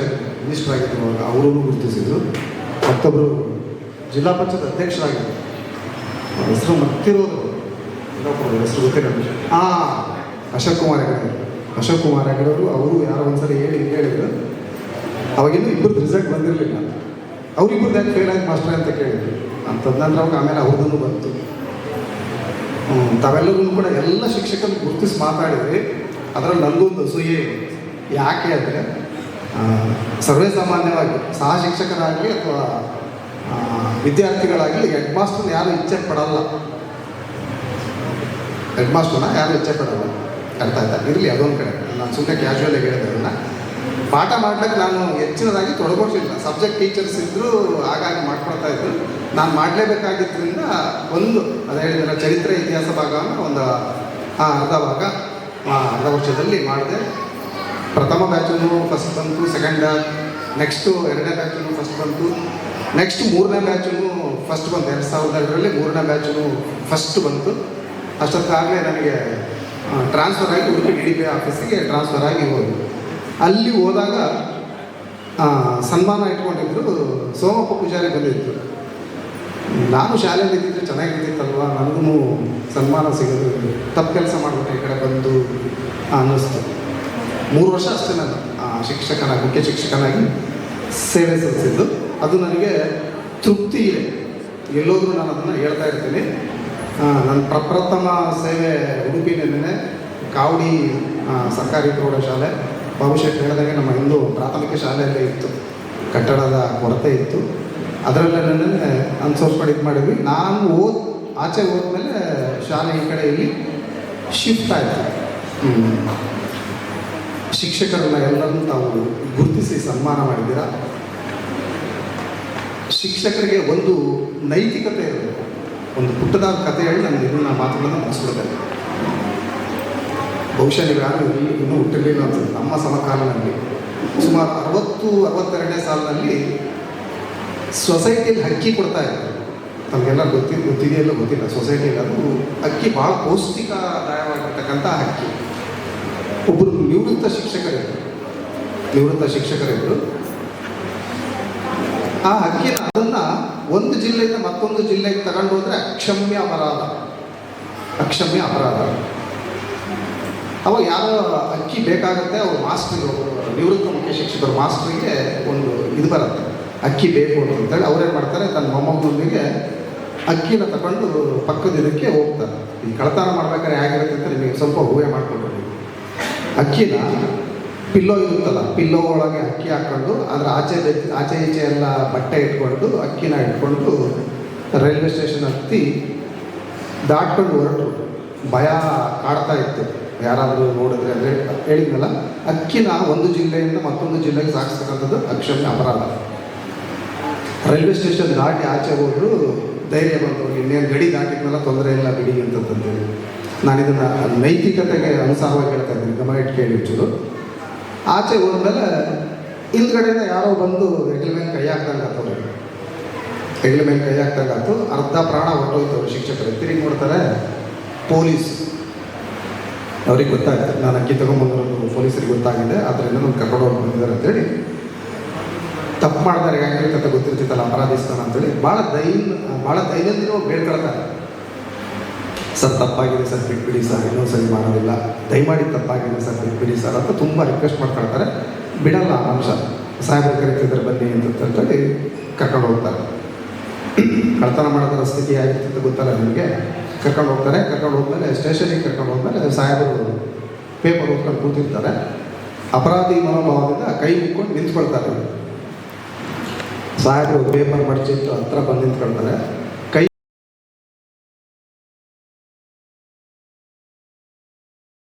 ಮಿನಿಸ್ಟರ್ ಆಗಿದ್ರು, ಅವರೂ ಗುರುತಿಸಿದ್ರು. ಮತ್ತೊಬ್ಬರು ಜಿಲ್ಲಾ ಪಂಚಾಯತ್ ಅಧ್ಯಕ್ಷರಾಗಿದ್ದರು, ಹೆಸರು ಮತ್ತಿರೋದು ಹೆಸರು ಗೊತ್ತಿಲ್ಲ. ಅಶೋಕ್ ಕುಮಾರ್ ಹೆಗಡೆಯವರು. ಅವರು ಯಾರೋ ಒಂದ್ಸರಿ ಹೇಳಿದ್ರು. ಅವಾಗಿನ್ನೂ ಇಬ್ಬರದ್ದು ರಿಸಲ್ಟ್ ಬಂದಿರಲಿಲ್ಲ. ಅವ್ರಿಬ್ಬರದ್ದು ಯಾಕೆ ಫೇಲ್ ಆಗಿ ಮಾಸ್ಟರ್ ಅಂತ ಕೇಳಿದ್ರು. ಅಂತಂದ್ರೆ ಅವಾಗ ಆಮೇಲೆ ಅವ್ರದ್ದೂ ಬಂತು. ತಾವೆಲ್ಲರೂ ಕೂಡ ಎಲ್ಲ ಶಿಕ್ಷಕರು ಗುರುತಿಸಿ ಮಾತಾಡಿದ್ರಿ. ಅದರಲ್ಲಿ ನನಗೊಂದು ಅಸೂಯೆ. ಯಾಕೆ ಅಂದರೆ, ಸರ್ವೇ ಸಾಮಾನ್ಯವಾಗಿ ಸಹ ಶಿಕ್ಷಕರಾಗಲಿ ಅಥವಾ ವಿದ್ಯಾರ್ಥಿಗಳಾಗಲಿ ಹೆಡ್ ಮಾಸ್ಟರ್ನ ಯಾರು ಇಚ್ಛೆ ಪಡಲ್ಲ. ಹೆಡ್ ಮಾಸ್ಟರ್ನ ಯಾರು ಹೆಚ್ಚೆ ಪಡೋಲ್ಲ, ಅರ್ಥ ಆಯ್ತಾ? ಇರಲಿ, ಅದೊಂದು ಕಡೆ ನಾನು ಸುಮ್ಮನೆ ಕ್ಯಾಶುವಲಾಗಿ ಹೇಳಿದೆ ಅದನ್ನು. ಪಾಠ ಮಾಡ್ಲಿಕ್ಕೆ ನಾನು ಹೆಚ್ಚಿನದಾಗಿ ತೊಡಗೋಸಿಲ್ಲ. ಸಬ್ಜೆಕ್ಟ್ ಟೀಚರ್ಸ್ ಇದ್ದರು, ಹಾಗಾಗಿ ಮಾಡ್ಕೊಳ್ತಾ ಇದ್ರು. ನಾನು ಮಾಡಲೇಬೇಕಾಗಿದ್ದರಿಂದ ಒಂದು ಅದು ಹೇಳಿದ್ರೆ ಚರಿತ್ರೆ ಇತಿಹಾಸ ಭಾಗವನ್ನು ಒಂದು ಅರ್ಧ ಭಾಗ ಅರ್ಧ ವರ್ಷದಲ್ಲಿ ಮಾಡಿದೆ. ಪ್ರಥಮ ಬ್ಯಾಚನ್ನು ಫಸ್ಟ್ ಬಂತು, ಸೆಕೆಂಡ್ ಬ್ಯಾಚ್, ನೆಕ್ಸ್ಟು ಎರಡನೇ ಬ್ಯಾಚನ್ನು ಫಸ್ಟ್ ಬಂತು, ನೆಕ್ಸ್ಟ್ ಮೂರನೇ ಬ್ಯಾಚನ್ನು ಫಸ್ಟ್ ಬಂತು. 2002ರಲ್ಲಿ ಮೂರನೇ ಬ್ಯಾಚನ್ನು ಫಸ್ಟ್ ಬಂತು. ಅಷ್ಟೊತ್ತಾಗಲೇ ನನಗೆ ಟ್ರಾನ್ಸ್ಫರ್ ಆಗಿ ಉಡುಪಿ DDP ಆಫೀಸಿಗೆ ಟ್ರಾನ್ಸ್ಫರ್ ಆಗಿ ಹೋದು. ಅಲ್ಲಿ ಹೋದಾಗ ಸನ್ಮಾನ ಇಟ್ಕೊಂಡಿದ್ರು, ಸೋಮಪ್ಪ ಪೂಜಾರಿ ಬಂದಿದ್ರು. ನಾನು ಶಾಲೆಯಲ್ಲಿ ಇದ್ದಿದ್ರೆ ಚೆನ್ನಾಗಿರ್ತಿತ್ತಲ್ವ, ನನಗೂ ಸನ್ಮಾನ ಸಿಗೋದು, ತಪ್ಪು ಕೆಲಸ ಮಾಡಿಬಿಟ್ಟೆ ಈ ಕಡೆ ಬಂದು ಅನ್ನಿಸ್ತು. 3 ವರ್ಷ ಅಷ್ಟೇ ನಾನು ಶಿಕ್ಷಕನಾಗಿ, ಮುಖ್ಯ ಶಿಕ್ಷಕನಾಗಿ ಸೇವೆ ಸಲ್ಲಿಸಿದ್ದು. ಅದು ನನಗೆ ತೃಪ್ತಿ ಇದೆ. ಎಲ್ಲೋದ್ರೂ ನಾನು ಅದನ್ನು ಹೇಳ್ತಾ ಇರ್ತೀನಿ. ನನ್ನ ಪ್ರಪ್ರಥಮ ಸೇವೆ ಉಡುಪಿನಲ್ಲೇ ಕಾವಡಿ ಸರ್ಕಾರಿ ಪ್ರೌಢಶಾಲೆ. ಬಹುಶಃ ಹೇಳಿದಾಗೆ ನಮ್ಮ ಹಿಂದೂ ಪ್ರಾಥಮಿಕ ಶಾಲೆಯಲ್ಲೇ ಇತ್ತು, ಕಟ್ಟಡದ ಕೊರತೆ ಇತ್ತು. ಅದರಲ್ಲೇ ಅನ್ಸೋರ್ಸ್ಕೊಂಡು ಇದು ಮಾಡಿದ್ವಿ. ನಾನು ಆಚೆ ಹೋದ್ಮೇಲೆ ಶಾಲೆ ಈ ಕಡೆ ಇಲ್ಲಿ ಶಿಫ್ಟ್ ಆಯಿತು. ಶಿಕ್ಷಕರನ್ನ ಎಲ್ಲರನ್ನೂ ತಾವು ಗುರುತಿಸಿ ಸನ್ಮಾನ ಮಾಡಿದ್ದೀರಾ. ಶಿಕ್ಷಕರಿಗೆ ಒಂದು ನೈತಿಕತೆ ಇರಬೇಕು. ಒಂದು ಪುಟ್ಟದಾದ ಕಥೆ ಹೇಳಿ ನಾನು ಇದನ್ನ ಮಾತುಗಳನ್ನು ಮುಗಿಸ್ಬಿಡ್ತೇನೆ. ಬಹುಶಃ ನೀವು ಯಾರು ಇನ್ನೂ ಹುಟ್ಟಿರಲಿಲ್ಲ ಅನ್ಸುತ್ತೆ. ನಮ್ಮ ಸಮಕಾಲದಲ್ಲಿ ಸುಮಾರು 62ನೇ ಸಾಲಿನಲ್ಲಿ ಸೊಸೈಟಿಯಲ್ಲಿ ಅಕ್ಕಿ ಕೊಡ್ತಾ ಇದ್ದಾರೆ. ನಮಗೆಲ್ಲ ಗೊತ್ತಿದೆಯಲ್ಲ ಗೊತ್ತಿಲ್ಲ. ಸೊಸೈಟಿಯಲ್ಲಿ ಅದು ಅಕ್ಕಿ ಭಾಳ ಪೌಷ್ಟಿಕದಾಯವಾಗಿರ್ತಕ್ಕಂಥ ಅಕ್ಕಿ. ಒಬ್ಬರು ನಿವೃತ್ತ ಶಿಕ್ಷಕರಿದ್ದರು. ಆ ಅಕ್ಕಿನ ಅದನ್ನು ಒಂದು ಜಿಲ್ಲೆಯಿಂದ ಮತ್ತೊಂದು ಜಿಲ್ಲೆಗೆ ತಗೊಂಡು ಹೋದರೆ ಅಕ್ಷಮ್ಯ ಅಪರಾಧ. ಅವಾಗ ಯಾರೋ ಅಕ್ಕಿ ಬೇಕಾಗುತ್ತೆ, ಅವ್ರು ಮಾಸ್ಟ್ರಿಗೆ, ನಿವೃತ್ತ ಮುಖ್ಯ ಶಿಕ್ಷಕರು ಮಾಸ್ಟ್ರಿಗೆ ಒಂದು ಇದು ಬರುತ್ತೆ, ಅಕ್ಕಿ ಬೇಕು ಅಂತೇಳಿ ಅವ್ರೇನು ಮಾಡ್ತಾರೆ, ತನ್ನ ಮೊಮ್ಮಗನೊಂದಿಗೆ ಅಕ್ಕಿನ ತಗೊಂಡು ಪಕ್ಕದ ಇದಕ್ಕೆ ಹೋಗ್ತಾರೆ. ಈ ಕಳತನ ಮಾಡ್ಬೇಕಾದ್ರೆ ಹೇಗಿರುತ್ತೆ ಅಂತ ನಿಮಗೆ ಸ್ವಲ್ಪ ಊಹೆ ಮಾಡಿಕೊಂಡು, ಅಕ್ಕಿನ ಪಿಲ್ಲೋ ಇರುತ್ತಲ್ಲ, ಪಿಲ್ಲೋ ಒಳಗೆ ಅಕ್ಕಿ ಹಾಕ್ಕೊಂಡು ಅದರ ಆಚೆ ಈಚೆ ಎಲ್ಲ ಬಟ್ಟೆ ಇಟ್ಕೊಂಡು ಅಕ್ಕಿನ ಇಟ್ಕೊಂಡು ರೈಲ್ವೆ ಸ್ಟೇಷನ್ ಹತ್ತಿ ದಾಟ್ಕೊಂಡು ಹೊರಟು. ಭಯ ಕಾಡ್ತಾ ಇತ್ತು ಯಾರಾದರೂ ನೋಡಿದ್ರೆ. ಅಂದರೆ ಹೇಳಿದ್ನಲ್ಲ, ಅಕ್ಕಿನ ಒಂದು ಜಿಲ್ಲೆಯಿಂದ ಮತ್ತೊಂದು ಜಿಲ್ಲೆಗೆ ಸಾಗಿಸ್ತಕ್ಕಂಥದ್ದು ಅಕ್ಷಮ್ಯ ಅಪರಾಧ. ರೈಲ್ವೆ ಸ್ಟೇಷನ್ ದಾಟಿ ಆಚೆ ಹೋದ್ರು ಧೈರ್ಯ ಬಂತು, ಇನ್ನೇನು ಗಡಿ ದಾಟಿದ್ಮೇಲೆ ತೊಂದರೆ ಇಲ್ಲ ಬಿಡಿ ಅಂತಂತಂದೇಳಿ. ನಾನು ಇದನ್ನು ನೈತಿಕತೆಗೆ ಅನುಸಾರವಾಗಿ ಹೇಳ್ತಾ ಇದ್ದೀನಿ, ಗಮನ ಇಟ್ಟು ಕೇಳಿ ಚೂರು. ಆಚೆ ಹೋದ್ಮೇಲೆ ಹಿಂದ್ಗಡೆಯಿಂದ ಯಾರೋ ಬಂದು ಹೆಗ್ಲ ಮೇಲೆ ಕೈ ಹಾಕ್ದಂಗಾತು. ಅರ್ಧ ಪ್ರಾಣ ಹೊರಟೋಯ್ತು. ಅವರು ಶಿಕ್ಷಕರು ತಿರುಗಿ ನೋಡ್ತಾರೆ, ಪೊಲೀಸ್. ಅವ್ರಿಗೆ ಗೊತ್ತಾಗುತ್ತೆ ನಾನು ಅಕ್ಕಿ ತೊಗೊಂಬಂದ್ರು, ಪೊಲೀಸರಿಗೆ ಗೊತ್ತಾಗಿದೆ, ಆದ್ದರಿಂದ ನಾನು ಕರ್ಕೊಂಡು ಹೋಗಿ ಬಂದಿದ್ದಾರೆ ಅಂತೇಳಿ. ತಪ್ಪು ಮಾಡಿದಾರೆ ಹೆಂಗಿರ್ತದೆ ಗೊತ್ತಿರ್ತಿತ್ತಲ್ಲ, ಅಪರಾಧಿಸ್ತಾನ ಅಂತೇಳಿ ಭಾಳ ದೈನಂದಿನ ಬೇಡ್ಕೊಳ್ತಾರೆ. ಸರ್ ತಪ್ಪಾಗಿದೆ ಸರ್, ಬಿಟ್ಬಿಡಿ ಸರ್, ಇನ್ನೂ ಸರಿ ಮಾಡೋದಿಲ್ಲ, ದಯಮಾಡಿ ತಪ್ಪಾಗಿದೆ ಸರ್, ಬಿಟ್ಬಿಡಿ ಸರ್ ಅಂತ ತುಂಬ ರಿಕ್ವೆಸ್ಟ್ ಮಾಡ್ಕೊಳ್ತಾರೆ. ಬಿಡಲ್ಲ ಅಂಶ. ಸಾಹೇಬರು ಕರೀತಿದ್ದಾರೆ ಬನ್ನಿ ಅಂತೇಳಿ ಕರ್ಕೊಂಡು ಹೋಗ್ತಾರೆ. ಕಳ್ತನ ಮಾಡೋದರ ಸ್ಥಿತಿ ಆಗಿರ್ತಿತ್ತು ಗೊತ್ತಲ್ಲ ನಿಮಗೆ. ಕರ್ಕೊಂಡು ಹೋಗ್ತಾರೆ. ಕರ್ಕೊಂಡು ಹೋದ್ಮೇಲೆ ಸ್ಟೇಷನಿಗೆ ಕರ್ಕೊಂಡು ಹೋದ್ಮೇಲೆ ಸಾಹೇಬರು ಪೇಪರ್ ಓದ್ಕೊಂಡು ಕೂತಿರ್ತಾರೆ. ಅಪರಾಧಿ ಮನೋಭಾವದಿಂದ ಕೈ ಮುಕ್ಕೊಂಡು ನಿಂತ್ಕೊಳ್ತಾರೆ. ಸಾಹೇಬರು ಪೇಪರ್ ಮಡಚಿಟ್ಟು ಹತ್ರ ಬಂದು ನಿಂತ್ಕೊಳ್ತಾರೆ.